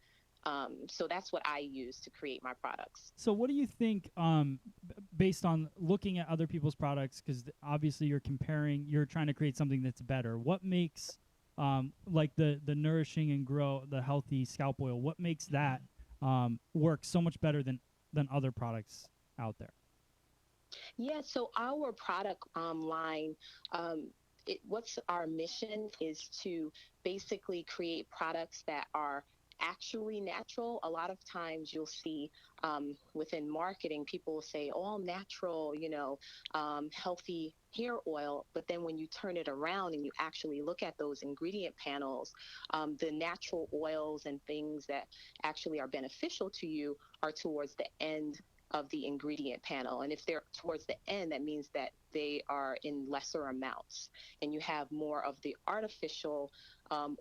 So that's what I use to create my products. So what do you think, based on looking at other people's products, because obviously you're trying to create something that's better. What makes, like the Nourishing and Grow, the healthy scalp oil, what makes that work so much better than other products out there? Yeah, so our product line, what's our mission is to basically create products that are actually natural. A lot of times you'll see within marketing, people will say all natural, healthy hair oil. But then when you turn it around and you actually look at those ingredient panels, the natural oils and things that actually are beneficial to you are towards the end of the ingredient panel. And if they're towards the end, that means that they are in lesser amounts and you have more of the artificial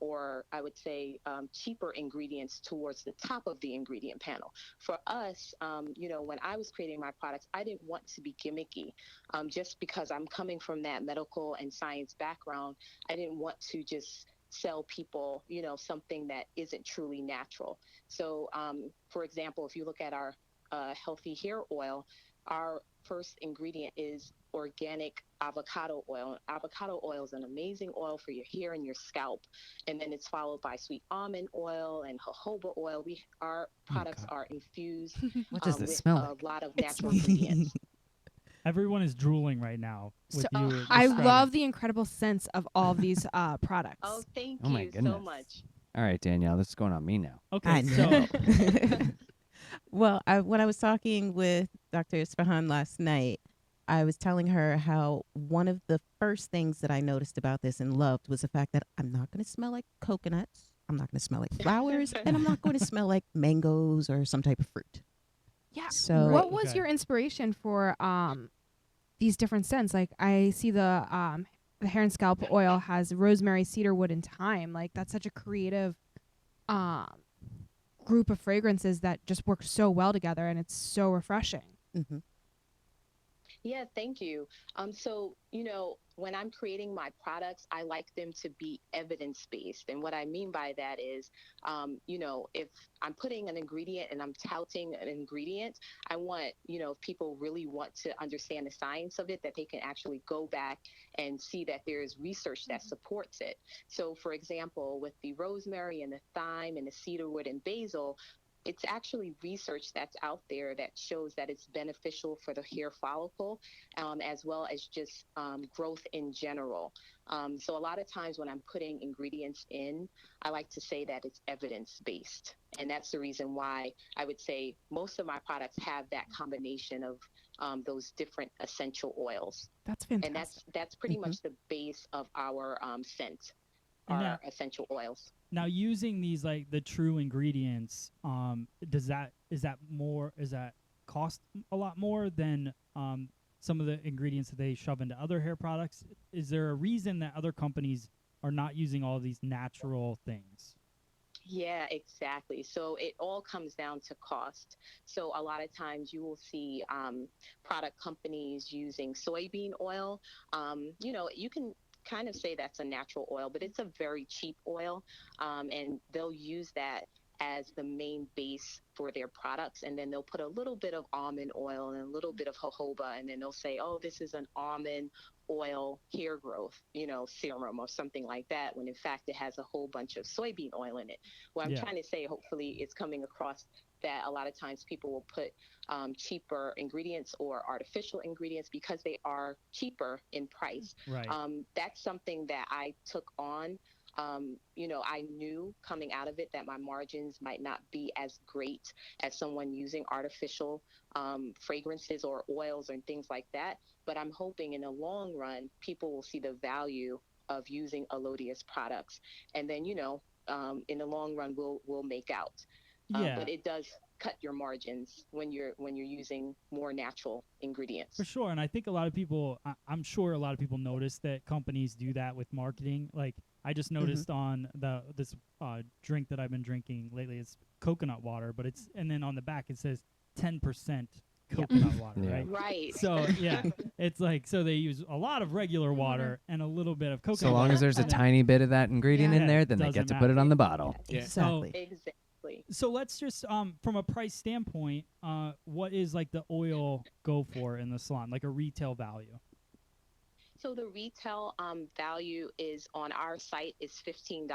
or I would say cheaper ingredients towards the top of the ingredient panel. For us, when I was creating my products, I didn't want to be gimmicky. Just because I'm coming from that medical and science background, I didn't want to just sell people, something that isn't truly natural. So, for example, if you look at our healthy hair oil, our first ingredient is organic avocado oil. Avocado oil is an amazing oil for your hair and your scalp. And then it's followed by sweet almond oil and jojoba oil. Our products are infused What does this with smell a lot of natural ingredients. Everyone is drooling right now with So, you. I describing. love the incredible sense of all of these products. Oh, thank Oh my you so goodness. much. All right, Danielle, this is going on me now. Okay, I so know. Well, when I was talking with Dr. Isfahan last night, I was telling her how one of the first things that I noticed about this and loved was the fact that I'm not going to smell like coconuts, I'm not going to smell like flowers, and I'm not going to smell like mangoes or some type of fruit. Yeah. So What was Okay. your inspiration for these different scents? Like I see the hair and scalp oil has rosemary, cedarwood, and thyme. Like that's such a creative group of fragrances that just work so well together, and it's so refreshing. Mhm. Yeah, thank you. So, when I'm creating my products, I like them to be evidence-based. And what I mean by that is, if I'm putting an ingredient and I'm touting an ingredient, I want, if people really want to understand the science of it, that they can actually go back and see that there's research that supports it. So, for example, with the rosemary and the thyme and the cedarwood and basil, it's actually research that's out there that shows that it's beneficial for the hair follicle, as well as just growth in general. So a lot of times when I'm putting ingredients in, I like to say that it's evidence-based. And that's the reason why I would say most of my products have that combination of those different essential oils. That's fantastic. And that's pretty Mhm. much the base of our scent, And our essential oils. now using these like the true ingredients, does that cost a lot more than some of the ingredients that they shove into other hair products? Is there a reason that other companies are not using all of these natural things? Yeah, exactly. So it all comes down to cost. So a lot of times you will see product companies using soybean oil. You can kind of say that's a natural oil, but it's a very cheap oil, and they'll use that as the main base for their products. And then they'll put a little bit of almond oil and a little bit of jojoba. And then they'll say, oh, this is an almond oil hair growth, serum or something like that, when in fact it has a whole bunch of soybean oil in it. What I'm trying to say, hopefully it's coming across, that a lot of times people will put cheaper ingredients or artificial ingredients because they are cheaper in price. Right. That's something that I took on. I knew coming out of it that my margins might not be as great as someone using artificial fragrances or oils and things like that. But I'm hoping in the long run, people will see the value of using Elodious products. And then, in the long run, we'll make out. But it does cut your margins when you're using more natural ingredients. For sure. And I think a lot of people, I'm sure a lot of people notice that companies do that with marketing. Like, I just noticed on this drink that I've been drinking lately, it's coconut water, but and then on the back it says 10% coconut water, right? Right. So it's like, so they use a lot of regular water and a little bit of coconut So long water. as there's a tiny bit of that ingredient in there, then they doesn't get to put it matter. on the bottle. Yeah. Exactly. Exactly. So let's just, from a price standpoint, what is like the oil go for in the salon, like a retail value? So the retail value is on our site is $15.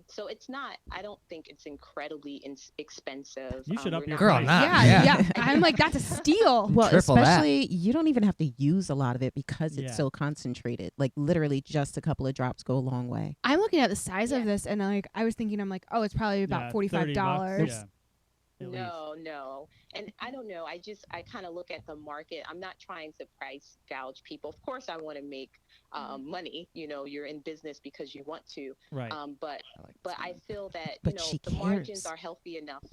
So it's not, I don't think it's incredibly expensive. You should up we're your not Girl, price. nah. Yeah. I'm like, that's a steal. Well, Triple that. especially you don't even have to use a lot of it because it's Yeah. so concentrated. Like literally just a couple of drops go a long way. I'm looking at the size of this, and I was thinking, I'm like, oh, it's probably about $45. $30, yeah, at least. No. And I don't know. I kind of look at the market. I'm not trying to price gouge people. Of course, I want to make money. You're in business because you want to. Right. But I feel that But she the margins cares. are healthy enough.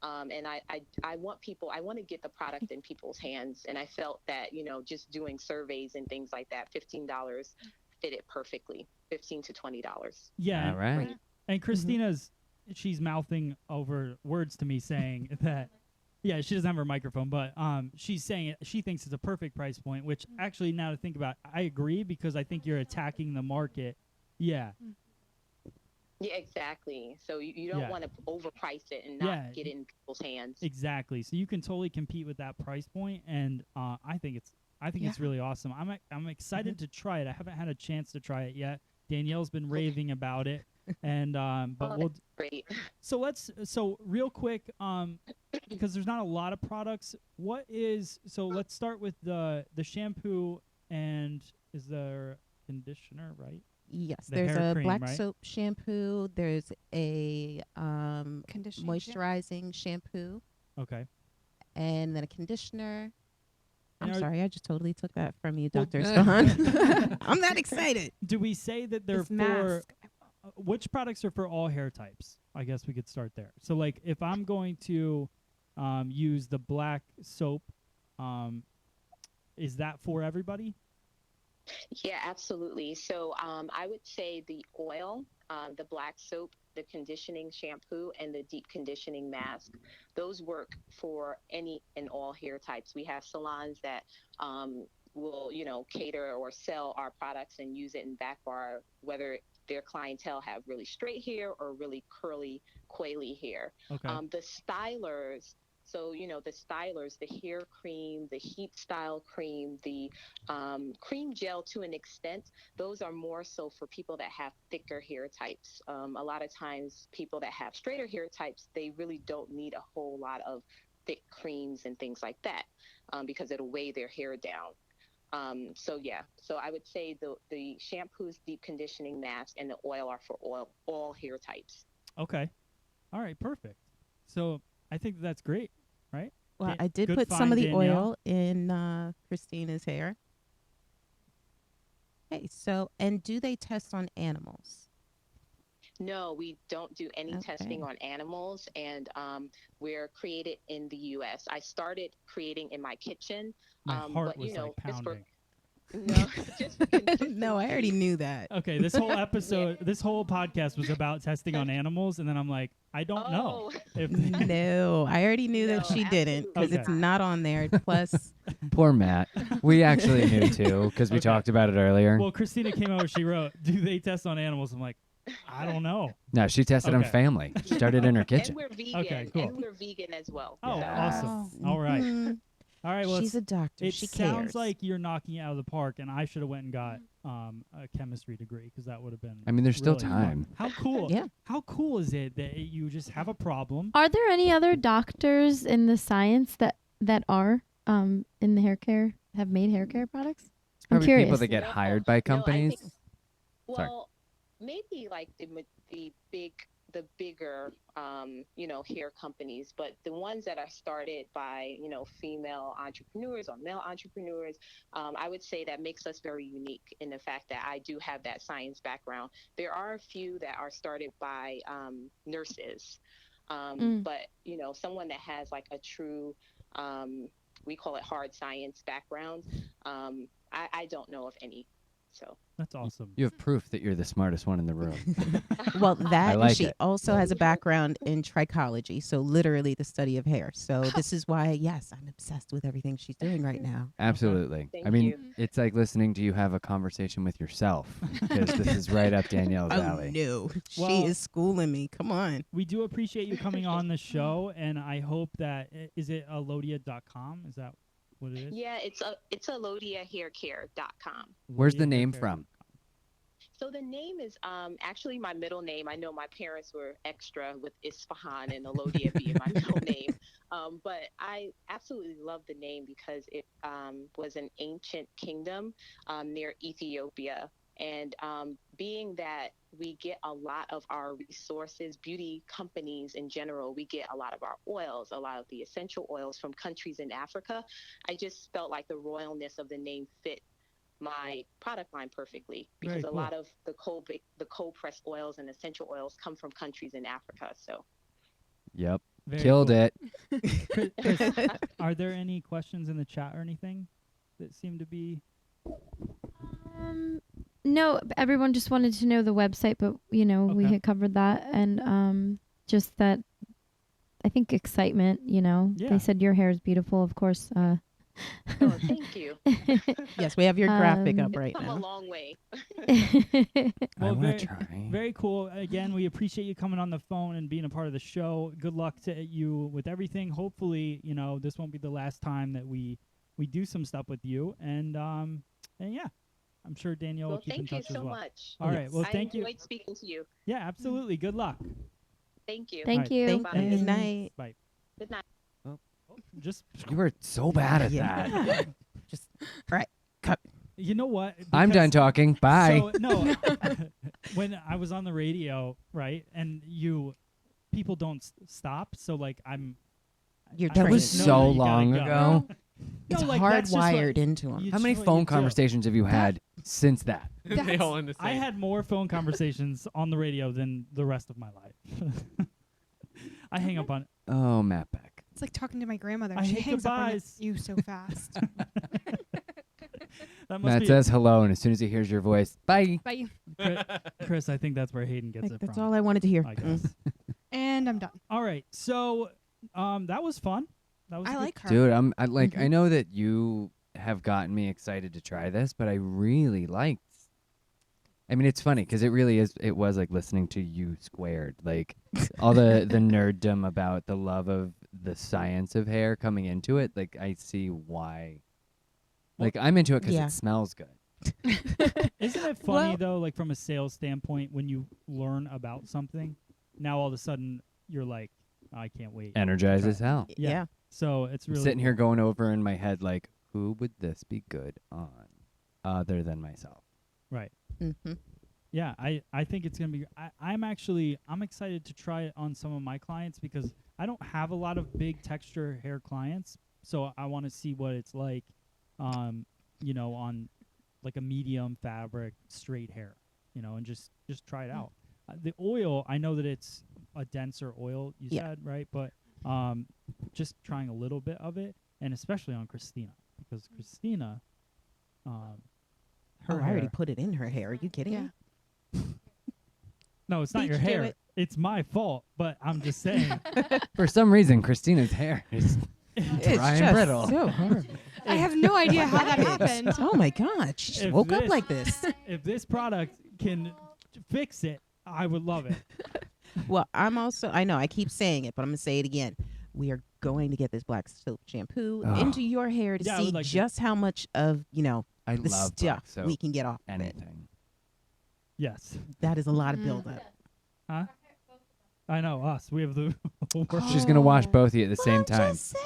And I want to get the product in people's hands. And I felt that just doing surveys and things like that, $15 fit it perfectly. $15 to $20. Yeah. All right. And Christina's, she's mouthing over words to me saying that, yeah, she doesn't have her microphone, but she's saying she thinks it's a perfect price point, which actually, now to think about it, I agree, because I think you're attacking the market. Yeah. Yeah, exactly. So you don't want to overprice it and not get it in people's hands. Exactly. So you can totally compete with that price point, and I think it's really awesome. I'm excited to try it. I haven't had a chance to try it yet. Danielle's been raving about it, and but we'll. Great. So real quick, because there's not a lot of products. So let's start with the shampoo, and is there conditioner, right? Yes, The there's hair a cream, black right? soap shampoo. There's a Conditioning moisturizing shampoo, Okay. and then a conditioner. And I'm are- sorry, I just totally took that from you, Well- Dr. Swan. I'm not excited. Do we say that they're This for mask. which products are for all hair types? I guess we could start there. So like if I'm going to use the black soap, is that for everybody? Yeah, absolutely. So I would say the oil, the black soap, the conditioning shampoo, and the deep conditioning mask, those work for any and all hair types. We have salons that will, cater or sell our products and use it in back bar, whether their clientele have really straight hair or really curly, coily hair. Okay. The stylers, so, the stylers, the hair cream, the heat style cream, the cream gel to an extent, those are more so for people that have thicker hair types. A lot of times people that have straighter hair types, they really don't need a whole lot of thick creams and things like that because it'll weigh their hair down. So I would say the shampoos, deep conditioning mask, and the oil are for all hair types. Okay. All right, perfect. So I think that's great, right? Well, Dan- I did good put some find, of the Danielle. oil in Christina's hair. Okay, so, and do they test on animals? No, we don't do any testing Okay. on animals, and we're created in the U.S. I started creating in my kitchen, My heart but was like just for pounding. no, just for No, I already knew that. Okay, this whole episode, this whole podcast was about testing on animals, and then I'm like, I don't know Oh. if No, I already knew that No, she didn't because absolutely it's not. not on there. Plus, Poor Matt. We actually knew too because we Okay. talked about it earlier. Well, Christina came over. She wrote, "Do they test on animals?" I'm like, I don't know. No, she tested on Okay. family. She started in her And kitchen. we're vegan. Okay, cool. And we're vegan as well. Oh, so. awesome. All right. Mhm. All right. Well, She's a doctor. it She sounds cares. like you're knocking it out of the park, and I should have went and got a chemistry degree because that would have been. I mean, there's still really fun. time. How cool! Yeah. How cool is it that you just have a problem? Are there any other doctors in the science that are in the hair care, have made hair care products? I'm Probably curious. people that get No, hired by no, I companies. think- Sorry. Well, maybe like the bigger, hair companies, but the ones that are started by, female entrepreneurs or male entrepreneurs, I would say that makes us very unique in the fact that I do have that science background. There are a few that are started by nurses, but, someone that has like a true, we call it hard science background. I don't know of any. So That's awesome. You have proof that you're the smartest one in the room. Well, that and like she it. also has a background in trichology, so literally the study of hair. So this is why, yes, I'm obsessed with everything she's doing right now. Absolutely. Thank I mean, you. it's like listening to you have a conversation with yourself because this is right up Danielle's alley. no, Well- she is schooling me. Come on. We do appreciate you coming on the show, and I hope that is it alodia.com? Is that what it is? yeah, it's alodiahaircare.com. Where's the name Haircare. from? So the name is actually my middle name. I know my parents were extra with Isfahan and Alodia being my middle name. But I absolutely love the name because it was an ancient kingdom near Ethiopia. And being that we get a lot of our resources, beauty companies in general, we get a lot of our oils, a lot of the essential oils from countries in Africa. I just felt like the royalness of the name fit my product line perfectly because Very a cool. lot of the cold pressed oils and essential oils come from countries in Africa. So Yep. Very Killed cool. it. Chris, are there any questions in the chat or anything that seem to be? No, everyone just wanted to know the website, but we Okay. had covered that, and just that. I think excitement. Yeah. They said your hair is beautiful. Of course. oh, thank you. Yes, we have your graphic Um, up right Come a now. long way. I Well, want very, to try. very cool. Again, we appreciate you coming on the phone and being a part of the show. Good luck to you with everything. Hopefully, this won't be the last time that we do some stuff with you. And yeah, I'm sure Danielle will Well, keep in thank you touch as so well. much. All right. Well, I thank you. enjoyed speaking to you. Yeah, absolutely. Good luck. Thank you. Thank Alright. you. Thank Bye. you. Good night. Bye. Good night. Just You were so bad at that. Yeah. Just all right. Cut. you know what? I'm done Because- talking. Bye. So, no, when I was on the radio, right, and people don't stop. So like You're I- That trained. was no, so you gotta long go. ago. It's No, like, that's just like- hardwired into him. you How many just- phone you do. conversations have you had since that? they all in the same. I had more phone conversations on the radio than the rest of my life. I hang up on. Oh, Matt Beck. It's like talking to my grandmother. I She hate hangs up on goodbyes. you so fast. That must Matt be says hello, and as soon as he hears your voice, bye. Bye. Chris. I think that's where Hayden gets Like, it that's from. all I wanted to hear. I guess. And I'm done. All right. So, that was fun. That was a I good- like her. Dude, I Mhm. I know that you have gotten me excited to try this, but I really liked. I mean, it's funny because it was like listening to you squared, like all the nerddom about the love of the science of hair coming into it. Like I see why. Like I'm into it because Yeah. it smells good. Isn't it funny Well- though, like from a sales standpoint, when you learn about something, now all of a sudden you're like, I can't wait. Energized as hell. Yeah. Yeah. So it's I'm really sitting here going over in my head like, who would this be good on, other than myself? right. Mm-hmm. Yeah, I think it's gonna be. I'm excited to try it on some of my clients because I don't have a lot of big texture hair clients, so I want to see what it's like, on like a medium fabric straight hair, and just try it out. The oil, I know that it's a denser oil, you Yeah. said, right? But just trying a little bit of it, and especially on Christina because Christina, her I already hair. put it in her hair. Are you kidding me? No, it's not Beat your you to hair. it. It's my fault, but I'm just saying. For some reason, Christina's hair is It's dry and just brittle. so horrible. I have no idea how that happened. Oh my God. She just If woke up this- like this. if this product can fix it, I would love it. Well, I know I keep saying it, but I'm going to say it again. We are going to get this black soap shampoo Oh. into your hair to Yeah, I see would like to- just how much of, I the love stuff black soap. we can get off of it. Anything. Yes. That is a lot of buildup. Huh? I know us. We have the worst. She's gonna wash Oh. both of you at the Well, same I'm time. just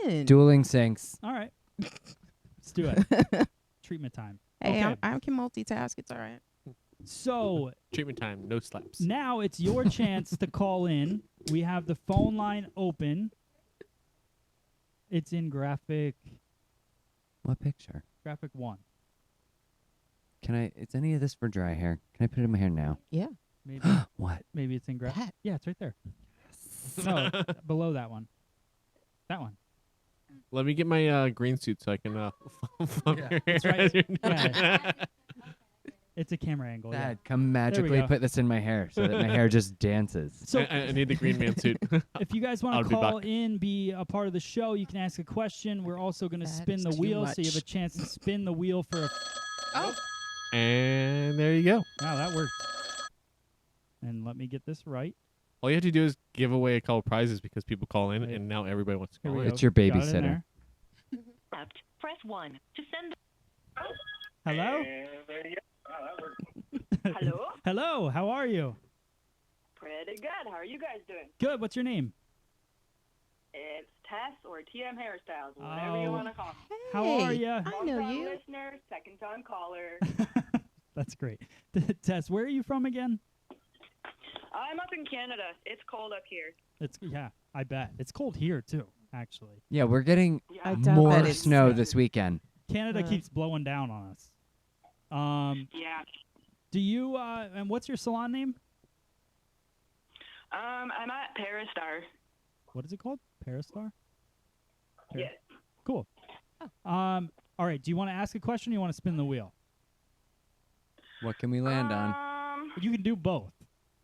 saying. Dueling sinks. All right. Let's do it. Treatment time. Hey, Okay. I can multitask. It's all right. So Treatment time, no slaps. now it's your chance to call in. We have the phone line open. It's in graphic What picture? 1. Can I? Is any of this for dry hair? Can I put it in my hair now? Yeah. Maybe What? maybe it's in graphic. That. Yeah, it's right there. No, below that one. That one. Let me get my green suit so I can flip Yeah, your it's hair right- as you're doing yeah. it. It's a camera angle. Yeah. Dad, come magically go. put this in my hair so that my hair just dances. So I need the green man suit. if you guys want I'll to be call back. in, be a part of the show, you can ask a question. We're also going to That spin is the too wheel, so you have a much. chance to spin the wheel for a. Oh, And there you go. Wow, that worked. And let me get this right. All you have to do is give away a couple prizes because people call in, Right. and now everybody wants to Here call we in. go. It's your Got it in babysitter. there. Press 1 to send. Hello? Hello? Hello, how are you? Pretty good. How are you guys doing? Good, what's your name? It's Tess or TM Hairstyles, whatever you Oh. want to call me. How are Hey, ya? I know Long-time you. listener, second-time caller. That's great. Tess, where are you from again? I'm up in Canada. It's cold up here. Yeah, I bet. It's cold here too, actually. Yeah, we're getting Yeah. I doubt more that it's snow this weekend. Canada Uh. keeps blowing down on us. Yeah. Do you and what's your salon name? I'm at Paristar. What is it called? Paristar? Yes. Cool. All right, do you want to ask a question or you want to spin the wheel? What can we land on? You can do both.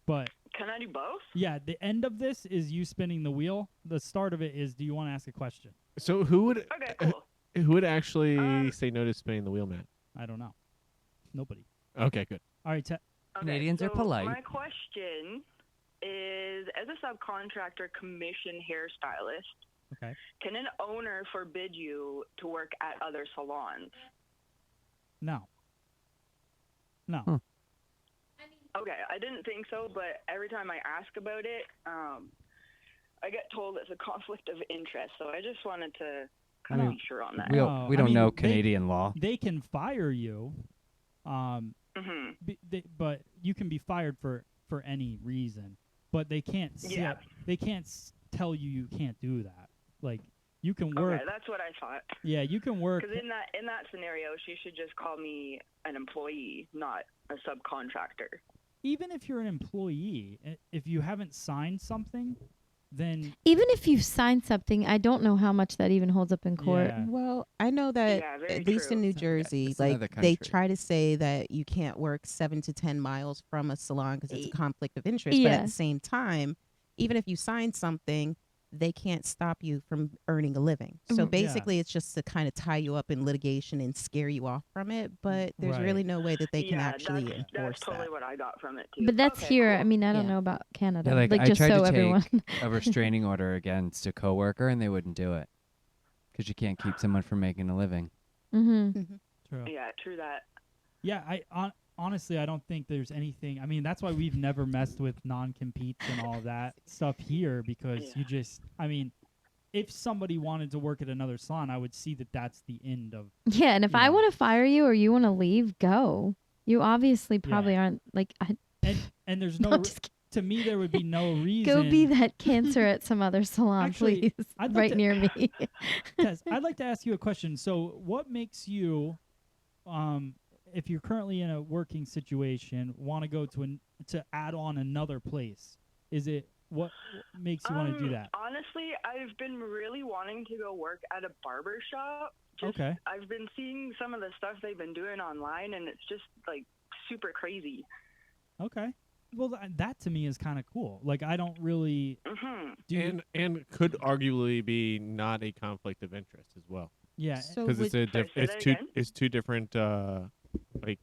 But Can I do both? yeah, the end of this is you spinning the wheel. The start of it is do you want to ask a question? So who would Okay, cool. who would actually say no to spinning the wheel, Matt? I don't know. Nobody. Okay, good. All right, Okay, Canadians are so polite. My question is, as a subcontractor commission hairstylist, okay. can an owner forbid you to work at other salons? No. No. Huh. Okay, I didn't think so, but every time I ask about it, I get told it's a conflict of interest. So I just wanted to kind of mean, be sure on that. We No, don't, we I don't mean, know they- Canadian law. They can fire you. But you can be fired for any reason, but they can't Yeah. they can't tell you can't do that. Like you can work. Okay, that's what I thought. Yeah, you can work. Because in that scenario, she should just call me an employee, not a subcontractor. Even if you're an employee, if you haven't signed something, then Even if you sign something, I don't know how much that even holds up in court. Yeah. Well, I know that Yeah, very at least in true. New Jersey, it's like another they country. try to say that you can't work 7 to 10 miles from a salon because it's a conflict of interest. But Yeah. at the same time, even if you sign something, they can't stop you from earning a living. So Mhm. Yeah. basically, it's just to kind of tie you up in litigation and scare you off from it. But there's Right. really no way that they can yeah, actually that's enforce totally that. what I got from it too. But that's Okay, here. cool. I mean, I don't Yeah. know about Canada. Yeah, like, I just tried so to everyone. a restraining order against a coworker, and they wouldn't do it because you can't keep someone from making a living. Mm-hmm. true. Yeah, true that. Yeah, honestly, I don't think there's anything. I mean, that's why we've never messed with non-competes and all that stuff here because Yeah. you just. I mean, if somebody wanted to work at another salon, I would see that that's the end of. Yeah, and if I Yeah. want to fire you or you want to leave, go. You obviously probably aren't like. And there's No, no. I'm just kidding. To me, there would be no reason. Go be that cancer at some other salon, Actually, please. I'd like Right to- near me. Tess, I'd like to ask you a question. So, what makes you, if you're currently in a working situation, want to go to add on another place? Is it what makes you want to do that? Honestly, I've been really wanting to go work at a barber shop. Okay. I've been seeing some of the stuff they've been doing online, and it's just like super crazy. Okay. Well, that to me is kind of cool. Like, I don't really hmm do. And could arguably be not a conflict of interest as well, Yeah. So because would- it's Sorry, say that again? it's two different like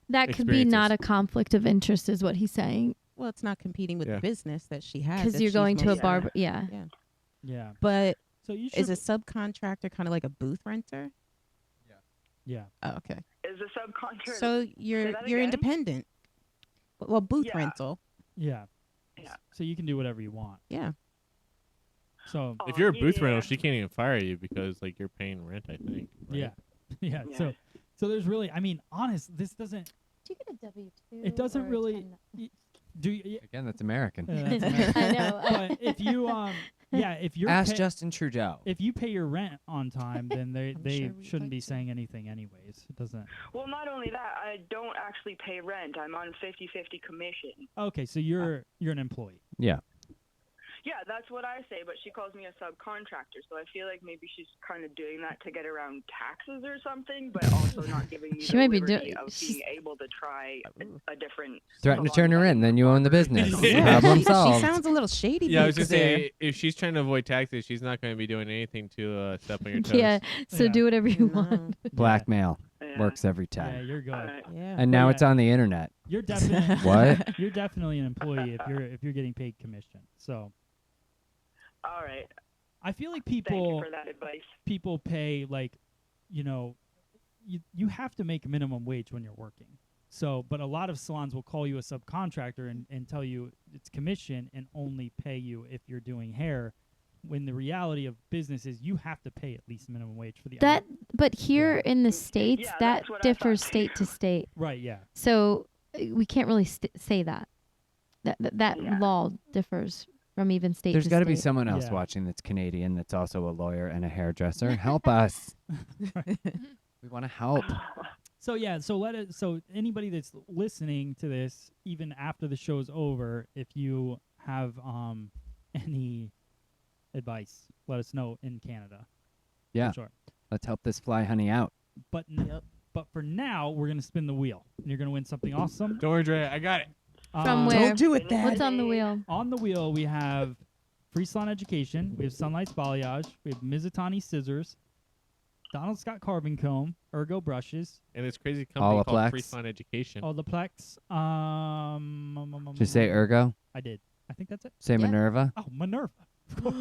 That could be not a experiences. conflict of interest, is what he's saying. Well, it's not competing with Yeah. the business that she has. Because that you're she's going to a mostly- barber. Yeah. Yeah. Yeah. But So you should. is a subcontractor kind of like a booth renter? Yeah. Oh, okay. Is a subcontractor? So you're that you're again? independent. Well, booth Yeah. rental. Yeah. Yeah. So you can do whatever you want. Yeah. So If you're a booth yeah. rental, she can't even fire you because like you're paying rent. I think. Right? yeah. Yeah. Yeah. So there's really. I mean, honest. This doesn't. Do you get a W-2? It doesn't really. Do you? Again, that's American. That's American. I know. But if you if you're Ask Justin Trudeau. if you pay your rent on time, then they sure we'd shouldn't like be to. saying anything anyways. It doesn't. Well, not only that, I don't actually pay rent. I'm on 50-50 commission. Okay, so you're an employee. Yeah. Yeah, that's what I say, but she calls me a subcontractor, so I feel like maybe she's kind of doing that to get around taxes or something, but also not giving me She the might be liberty doing- of being able to try a different. Threaten to salon turn her in, then you own the business. Yeah. Problem she solved. sounds a little shady. Yeah, I was Boots gonna there. say if she's trying to avoid taxes, she's not going to be doing anything to step on your toes. Yeah. So Yeah. do whatever you No. want. Blackmail Yeah. works every Yeah, time. you're good. Alright. Yeah. And now Yeah. it's on the internet. You're definitely What? You're definitely an employee if you're getting paid commission. So All right. I feel like Thank you people for that advice. pay like, you have to make minimum wage when you're working. So, but a lot of salons will call you a subcontractor and tell you it's commission and only pay you if you're doing hair. When the reality of business is you have to pay at least minimum wage for the That, but here in the states, Yeah, that that's what I differs thought. state to state. right. Yeah. So we can't really say that. That Yeah. law differs from even state There's to got to be state. someone else Yeah. watching that's Canadian that's also a lawyer and a hairdresser. Help us. We want to help. So yeah, so anybody that's listening to this, even after the show's over, if you have any advice, let us know in Canada. Yeah. For sure. Let's help this fly honey out. But but for now, we're gonna spin the wheel, and you're gonna win something awesome. Don't worry, Dre. I got it. From where? Don't do it, Dad. What's on the wheel? On the wheel, we have Free Salon Education, we have Sunlight's Balayage, we have Mizutani Scissors, Donald Scott Carving Comb, Ergo Brushes, And this crazy company called Olaplex. Free Salon Education. Olaplex. Just say ergo. I did. I think that's it. Say Yeah. Minerva. Oh, Minerva. Of course.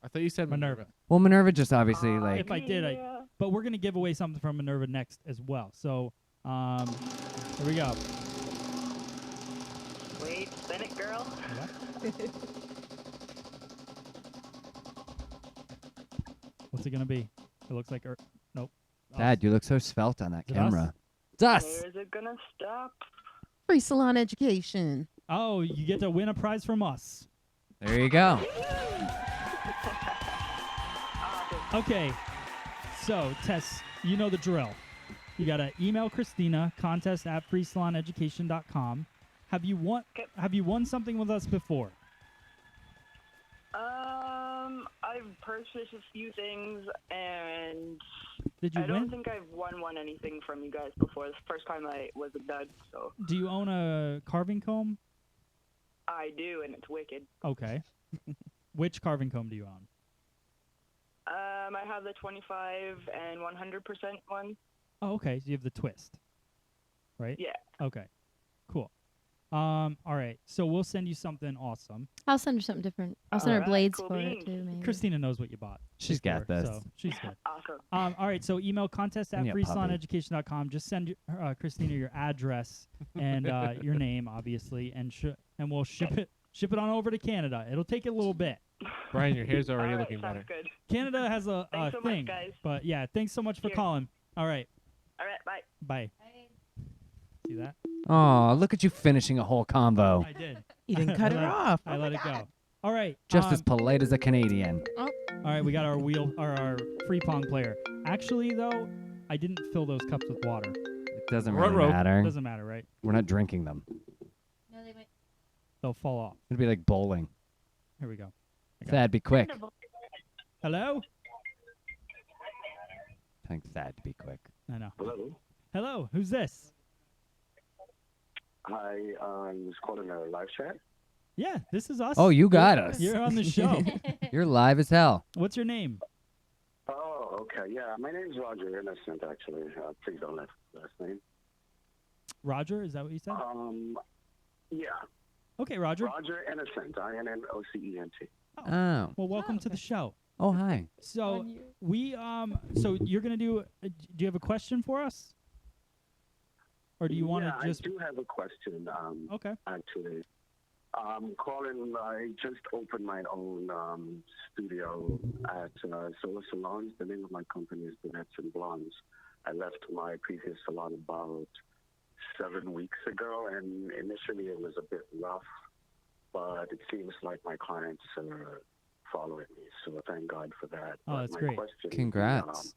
I thought you said Minerva. Well, Minerva just obviously like. If I did, but we're gonna give away something from Minerva next as well. So, here we go. Wait, spin it, girl. What's it gonna be? It looks like nope. Oh, Dad, you look so svelte on that Is it us? camera. It's us. Where is it gonna stop? Free salon education. Oh, you get to win a prize from us. There you go. Okay. So, Tess, you know the drill. You gotta email Christina, contest@freesaloneducation.com. Have you won something with us before? I've purchased a few things, and Did you I don't win? think I've won anything from you guys before. It's the first time I was a dud, so Do you own a carving comb? I do, and it's wicked. Okay. Which carving comb do you own? I have the 25 and 100% one. Oh, okay. So you have the twist, right? Yeah. Okay. Cool. All right. So we'll send you something awesome. I'll send her something different. I'll send her Alright, blades cool for it beans. too, maybe. Christina knows what you bought. She's got before, this. So she's good. Awesome. All right. So email contest at And you a puppy. freesaloneducation.com. Just send Christina your address and your name, obviously, and we'll ship it on over to Canada. It'll take a little bit. Brian, your hair's already All right, looking sounds better. good. Canada has a Thanks so much, thing, guys. but yeah, thanks so much for Cheers. calling. All right. All right, bye. Bye. See that? Oh, look at you finishing a whole combo. I did. You didn't cut I her let- off. I let it go. All right. Just as polite as a Canadian. All right, we got our free pong player. Actually, though, I didn't fill those cups with water. It doesn't Ruh-roh. really matter. Doesn't matter, right? We're not drinking them. No, they might. They'll fall off. It'd be like bowling. Here we go. Thad, be quick. Hello? Thank Thad to be quick. I know. Hello. Hello. Who's this? Hi, I'm just calling a live chat. Yeah, this is us. Oh, you got us. You're on the show. You're live as hell. What's your name? Oh, okay. Yeah, my name's Roger Innocent, actually. Please don't last name. Roger, is that what you said? Yeah. Okay, Roger. Roger Innocent, Innocent. Oh. Well, welcome to the show. Oh, hi. So so you're gonna do. Do you have a question for us, or do you want to just? I do have a question. Okay. Actually, calling. I just opened my own studio at Salon. The name of my company is Brunettes and Blondes. I left my previous salon about 7 weeks ago, and initially it was a bit rough, but it seems like my clients are following me, so thank God for that. Oh, that's my great. Question Congrats. Is,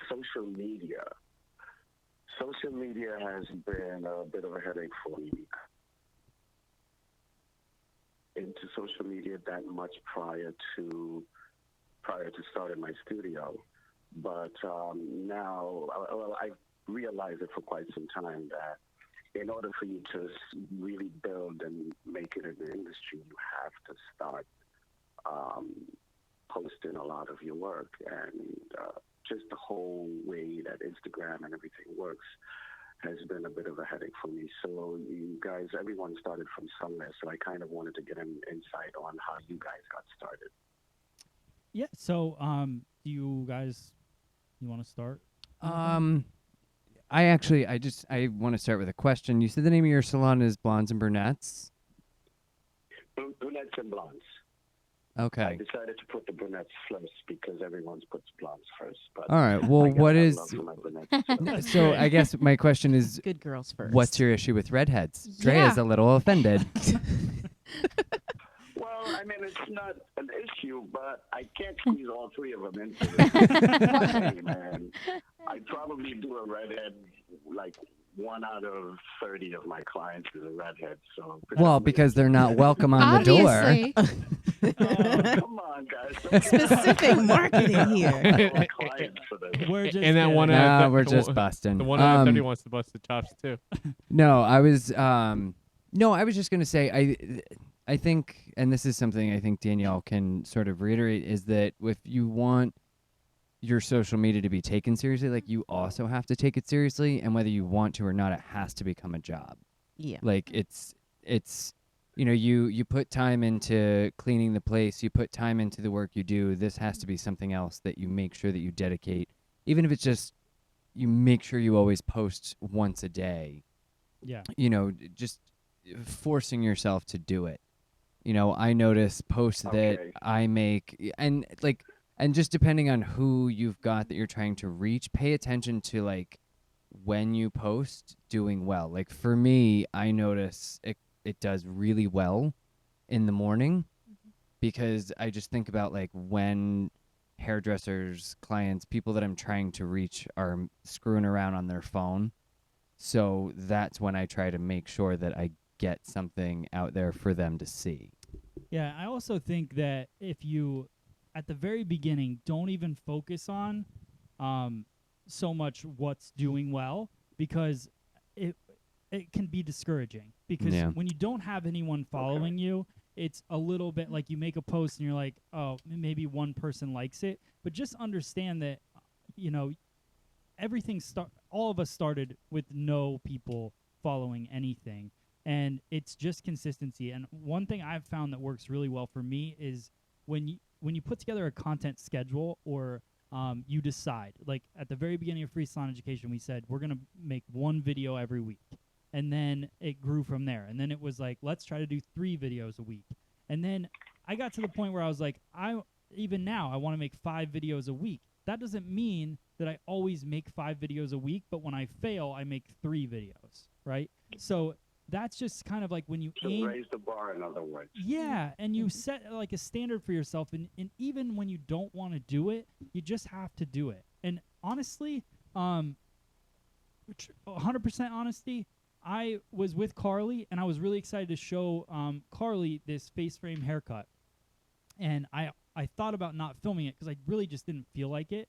social media. Social media has been a bit of a headache for me. Into social media that much prior to starting my studio, but now, well, I realized it for quite some time that in order for you to really build and make it in the industry, you have to start posting a lot of your work, and just the whole way that Instagram and everything works has been a bit of a headache for me. So you guys, everyone started from somewhere, so I kind of wanted to get an insight on how you guys got started. Yeah. So, do you guys, you want to start? I want to start with a question. You said the name of your salon is Blondes and Brunettes? Brunettes and Blondes. Okay. I decided to put the brunettes first because everyone's puts blondes first. But all right. Well, what is? So I guess my question is, Good girls first. what's your issue with redheads? Drea's a little offended. Well, I mean, it's not an issue, but I can't squeeze all three of them into this. Man, I probably do a redhead like 1 out of 30 of my clients is a redhead. So well, because they're not welcome on the door. Obviously. Come on, guys. Specific marketing here. We're just and that one No, out of we're the just one- busting. The one out of 30 wants to bust the chops too. No, I was just gonna say I think, and this is something I think Danielle can sort of reiterate, is that if you want your social media to be taken seriously, like you also have to take it seriously, and whether you want to or not, it has to become a job. Yeah. Like it's you put time into cleaning the place, you put time into the work you do. This has to be something else that you make sure that you dedicate, even if it's just you make sure you always post once a day. Yeah. Just forcing yourself to do it. I notice posts that I make, and just depending on who you've got that you're trying to reach, pay attention to like when you post doing well. Like for me, I notice it does really well in the morning because I just think about like when hairdressers, clients, people that I'm trying to reach are screwing around on their phone. So that's when I try to make sure that I get something out there for them to see. Yeah, I also think that if you, at the very beginning, don't even focus on so much what's doing well, because it can be discouraging. Because when you don't have anyone following you, it's a little bit like you make a post and you're like, oh, maybe one person likes it. But just understand that, all of us started with no people following anything. And it's just consistency. And one thing I've found that works really well for me is when you put together a content schedule, or you decide, like at the very beginning of Free Salon Education, we said we're going to make one video every week. And then it grew from there. And then it was like, let's try to do 3 videos a week. And then I got to the point where I was like, even now I want to make 5 videos a week. That doesn't mean that I always make 5 videos a week, but when I fail, I make 3 videos, right? So that's just kind of like when you aim, raise the bar, in other words. Yeah, and you set like a standard for yourself, and even when you don't want to do it, you just have to do it. And honestly, 100% honesty, I was with Carly, and I was really excited to show Carly this face frame haircut. And I thought about not filming it because I really just didn't feel like it.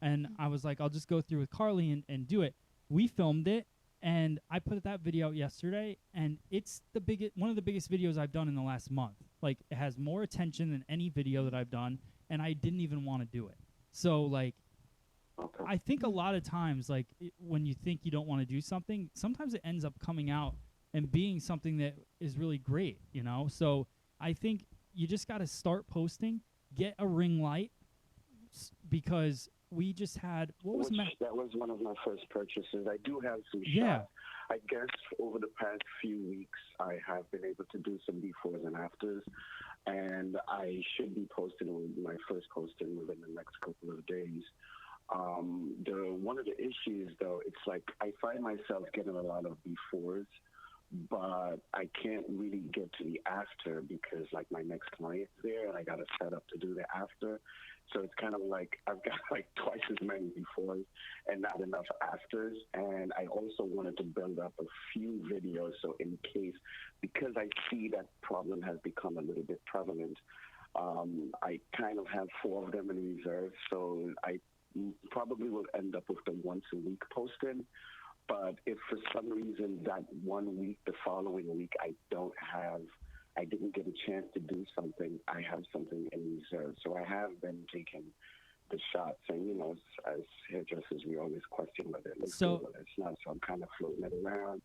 And I was like, I'll just go through with Carly and do it. We filmed it, and I put that video out yesterday, and it's one of the biggest videos I've done in the last month. Like, it has more attention than any video that I've done, and I didn't even want to do it. So, like, I think a lot of times, like, when you think you don't want to do something, sometimes it ends up coming out and being something that is really great, you know? So I think you just got to start posting, get a ring light, because we just had, that was one of my first purchases. I do have some Yeah. shots. I guess over the past few weeks, I have been able to do some befores and afters, and I should be posting my first posting within the next couple of days. One of the issues, though, it's like I find myself getting a lot of befores, but I can't really get to the after because, like, my next client's there, and I got to set up to do the after. So it's kind of like I've got like twice as many befores and not enough afters. And I also wanted to build up a few videos so in case, because I see that problem has become a little bit prevalent, I kind of have 4 of them in reserve. So I probably will end up with the once a week posting. But if for some reason that 1 week, the following week, I didn't get a chance to do something, I have something in reserve. So I have been taking the shots. And, you know, as hairdressers, we always question whether it looks good, whether it's not. So I'm kind of floating it around.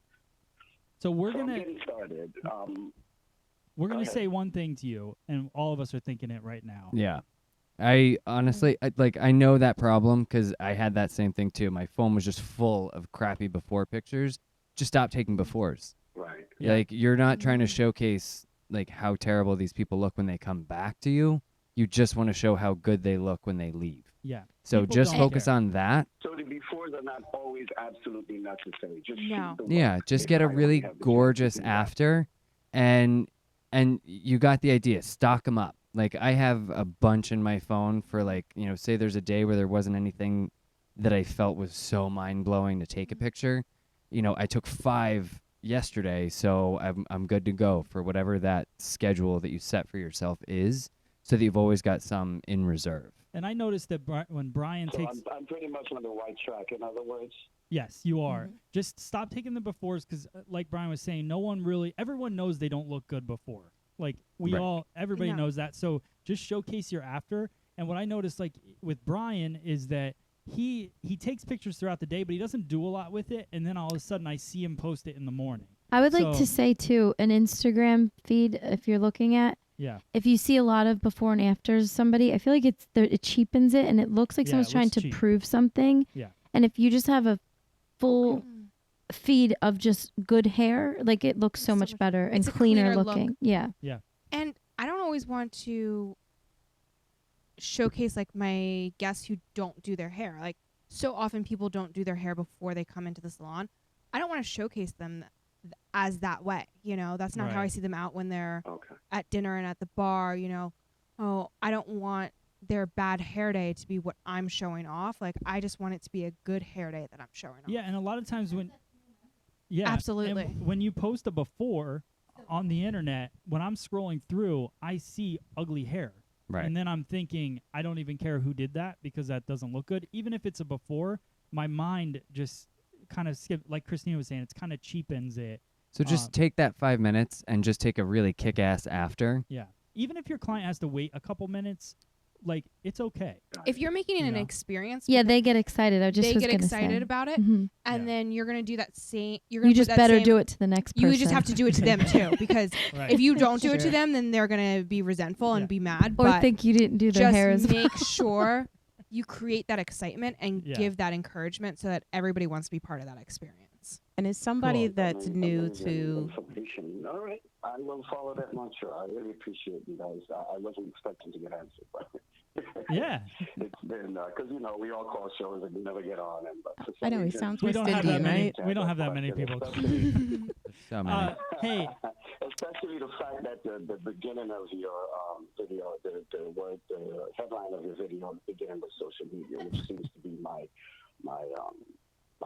So we're I'm getting started. We're going to say one thing to you, and all of us are thinking it right now. Yeah. I honestly, I know that problem because I had that same thing too. My phone was just full of crappy before pictures. Just stop taking befores. Right. Yeah. Like, you're not trying to showcase like how terrible these people look when they come back to you. You just want to show how good they look when they leave. Yeah. So People just don't focus care. on that. So the befores are not always absolutely necessary. Just No. shoot the Yeah, look just if get a I only really have the chance to gorgeous do that. after, and you got the idea. Stock them up. Like, I have a bunch in my phone for, like, you know, say there's a day where there wasn't anything that I felt was so mind-blowing to take a picture. You know, I took 5 yesterday, so I'm good to go for whatever that schedule that you set for yourself is, so that you've always got some in reserve. And I noticed that when Brian So takes... I'm pretty much on the right track, in other words. Yes, you are. Just stop taking the befores because, like Brian was saying, everyone knows they don't look good before. Like, everybody No. knows that. So just showcase your after. And what I noticed, like, with Brian is that he takes pictures throughout the day, but he doesn't do a lot with it. And then all of a sudden I see him post it in the morning. I would like to say, too, an Instagram feed, if you're looking at, Yeah. if you see a lot of before and afters somebody, I feel like it cheapens it, and it looks like Yeah, someone's it trying looks to cheap. prove something. Yeah. And if you just have a full feed of just good hair, like, it looks so much better and It's a cleaner cleaner look. looking. Yeah. Yeah. And I don't always want to showcase like my guests who don't do their hair. Like, so often people don't do their hair before they come into the salon. I don't want to showcase them as that way. You know, that's not how I Right. see them out when they're Okay. at dinner and at the bar. You know, I don't want their bad hair day to be what I'm showing off. Like, I just want it to be a good hair day that I'm showing off. Yeah, and a lot of times when... Yeah. Absolutely. And when you post a before on the internet, when I'm scrolling through, I see ugly hair. Right. And then I'm thinking, I don't even care who did that because that doesn't look good. Even if it's a before, my mind just kind of like Christina was saying, it's kind of cheapens it. So just take that 5 minutes and just take a really kick-ass after. Yeah. Even if your client has to wait a couple minutes, like, it's okay. If you're making it You an know? experience, Yeah, they get excited. I just they was get gonna excited say. about it, Mhm. and Yeah. then you're gonna do that same. You're You gonna just put that better same, do it to the next person. You just have to do it to them too, because Right. if you don't do it to Sure. them, then they're gonna be resentful and Yeah. be mad. Or but think you didn't do their just hair as well. make sure you create that excitement and Yeah. give that encouragement so that everybody wants to be part of that experience. And as somebody Cool. that's new Amazing to information. All right, I will follow that mantra. I really appreciate you guys. I wasn't expecting to get answered, but Yeah. it's been because you know we all call shows and we never get on. And but for I know, some he reason- sounds We West don't have that Indian, many. right? We don't have that many people. So many. Hey. Especially the fact that the beginning of your video, the headline of your video began with social media, which seems to be my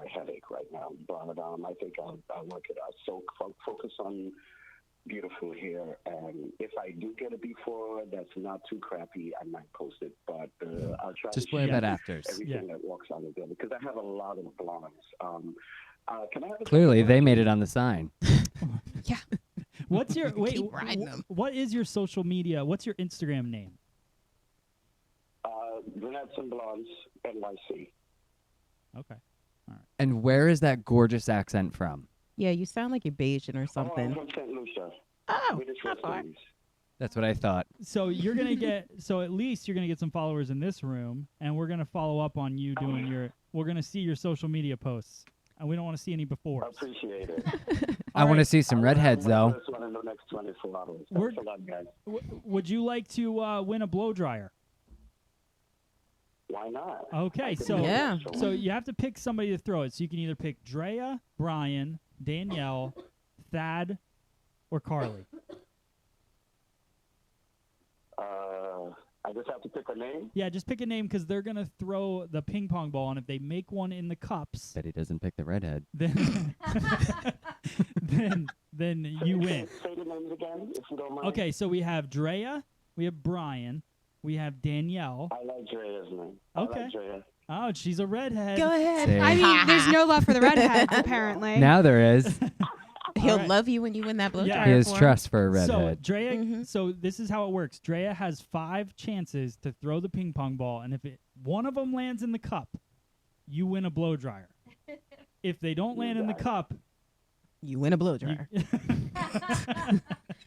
headache right now. But I think I'll work it out. So focus on beautiful hair, and if I do get a before that's not too crappy, I might post it. But I'll try Just to worry shoot about afters. everything that walks out of there because I have a lot of blondes. Can I have a Clearly, second they question? made it on the sign. Yeah. What's your wait? Keep riding them. What is your social media? What's your Instagram name? Brunettes and Blondes, NYC. Okay. And where is that gorgeous accent from? Yeah, you sound like you're Bayesian or Oh, I'm something. from St. Lucia. Oh, With the not far. Twin Cities. That's what I thought. So you're gonna get. So at least you're gonna get some followers in this room, and we're gonna follow up on you doing your. We're gonna see your social media posts, and we don't want to see any I befores. appreciate it. I want to right. see some redheads though. This one in the next 24 hours. We're- Thanks a lot, guys. Would you like to win a blow dryer? Why not? Okay, I could so do Yeah. that, so you have to pick somebody to throw it. So you can either pick Drea, Brian, Danielle, Thad, or Carly. I just have to pick a name. Yeah, just pick a name because they're gonna throw the ping pong ball, and if they make one in the cups, Bet he doesn't pick the redhead. then then you win. Say the names again, if you don't mind. Okay, so we have Drea, we have Brian, we have Danielle. I like Drea's name. Okay. I like Drea. Oh, she's a redhead. Go ahead. See? I mean, there's no love for the redheads, apparently. Now there is. He'll All right. love you when you win that blow Yeah. dryer He has for him. trust for a So redhead. Drea, Mhm. so this is how it works. Drea has 5 chances to throw the ping pong ball, and if one of them lands in the cup, you win a blow dryer. If they don't land in the cup, You win a blow you, dryer.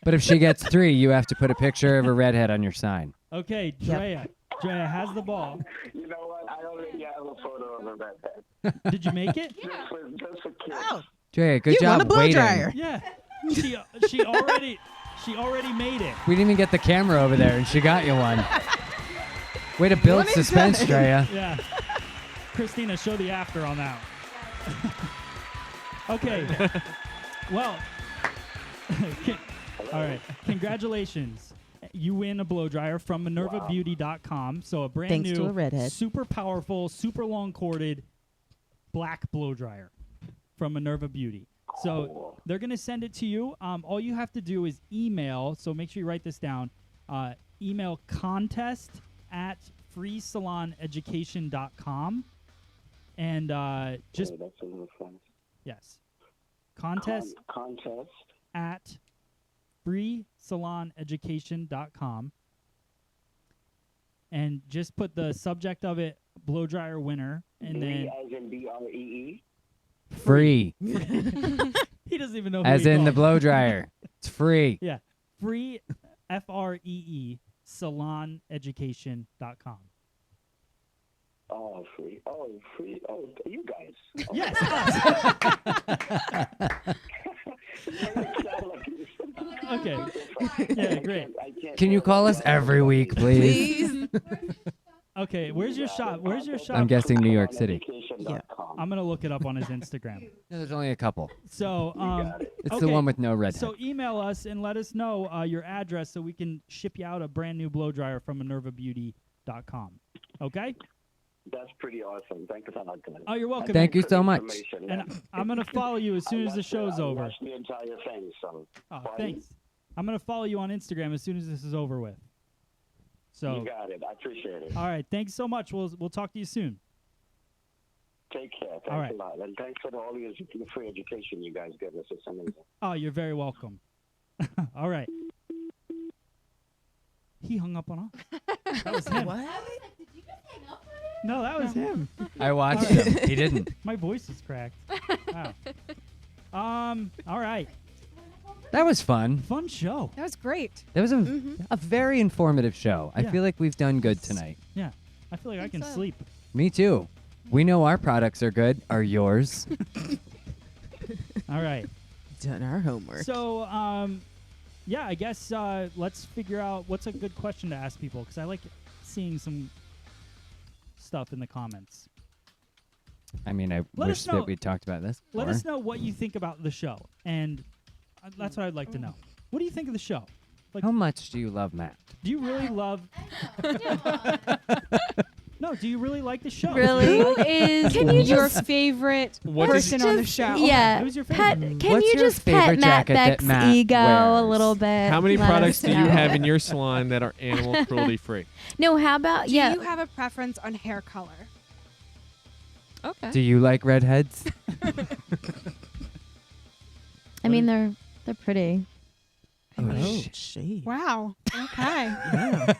But if she gets 3, you have to put a picture of a redhead on your sign. okay, Yep. Drea has the ball. You know what? I already have a photo of a redhead. Did you make it? Just for kids. Oh, Drea, good you job won a blow waiting. dryer. Yeah. She already made it. We didn't even get the camera over there, and she got you one. Way to build One and suspense, done. Drea. Yeah. Christina, show the after on that. Okay. Well. All right. Congratulations. You win a blow dryer from MinervaBeauty.com. So a brand Thanks new, to a redhead. super powerful, super long corded black blow dryer from Minerva Beauty. So they're going to send it to you. All you have to do is email. So make sure you write this down. Email contest@freesaloneducation.com. And just, Okay, that's a little fun. yes. Contest Contest. at freesaloneducation.com. And just put the subject of it, blow dryer winner, and then as in BREE. Free. he doesn't even know who As he in the called. blow dryer. It's free. Yeah. Free, FREE, saloneducation.com. Oh, free. Oh, free. Oh, you guys. Oh. Yes. Okay. Yeah, great. Can you call us every week, please? Please. Okay, where's your shop? Where's your shop? I'm guessing New York City. Yeah. I'm going to look it up on his Instagram. No, there's only a couple. So, It's okay, the one with no redhead. So email us and let us know your address so we can ship you out a brand new blow dryer from MinervaBeauty.com. Okay? That's pretty awesome. Thank you so much, guys. Oh, you're welcome. Thank you so much. Information, And yeah. I'm going to follow you as soon as the show's I over. watched the entire thing, so. Oh, Pardon? thanks. I'm going to follow you on Instagram as soon as this is over with. So, You got it. I appreciate it. all right. Thanks so much. We'll talk to you soon. Take care. Thanks All right. a lot. And thanks for all the free education you guys give us. It's amazing. Oh, you're very welcome. All right. He hung up on us. That was him. What? No, that was him. I watched him. He didn't. My voice is cracked. Wow. All right. That was fun. Fun show. That was great. That was a very informative show. I Yeah. feel like we've done good tonight. Yeah. I feel like I can so. sleep. Me too. We know our products are good. Are yours? All right. Done our homework. So, yeah, I guess let's figure out what's a good question to ask people because I like seeing some stuff in the comments. I mean, I Let wish us know. that we talked about this before. Let us know what you think about the show, and that's what I'd like to know. What do you think of the show? Like, How much do you love Matt? do you really love? No, do you really like the show? Really? Who is Can you your just- favorite What does- person on the show? Yeah. Who's your Pet, favorite? can What's you your just pet favorite Matt jacket that Beck's Matt ego a wears? little bit? How many Let products us do you know. have in your salon that are animal cruelty free? No, how about Do yeah? you have a preference on hair color? Okay. Do you like redheads? I mean, they're pretty. Oh, shade. Wow. Okay. Yeah.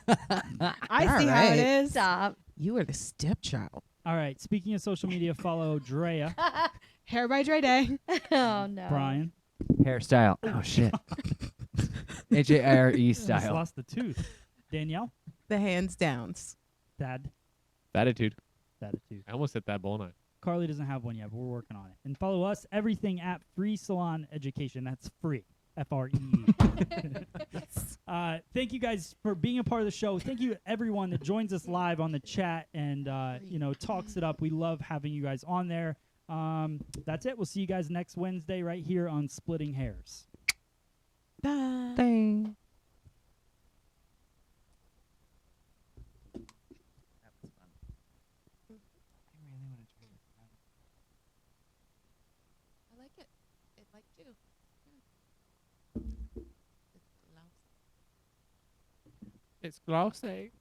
I All see how right. it is. Stop. You are the stepchild. All right. Speaking of social media, follow Drea. Hair by Dre Day. Oh no. Brian. Hairstyle. Oh shit. HAIRE Just style. lost the tooth. Danielle. The hands downs. Thad. Attitude. Attitude. I almost hit that bull knife. Carly doesn't have one yet, but we're working on it. And follow us, everything at Free Salon Education. That's free. FREE. Thank you guys for being a part of the show. Thank you everyone that joins us live on the chat and talks it up. We love having you guys on there. That's it. We'll see you guys next Wednesday right here on Splitting Hairs. Bye. Dang. I like it. It like too. It's glossy.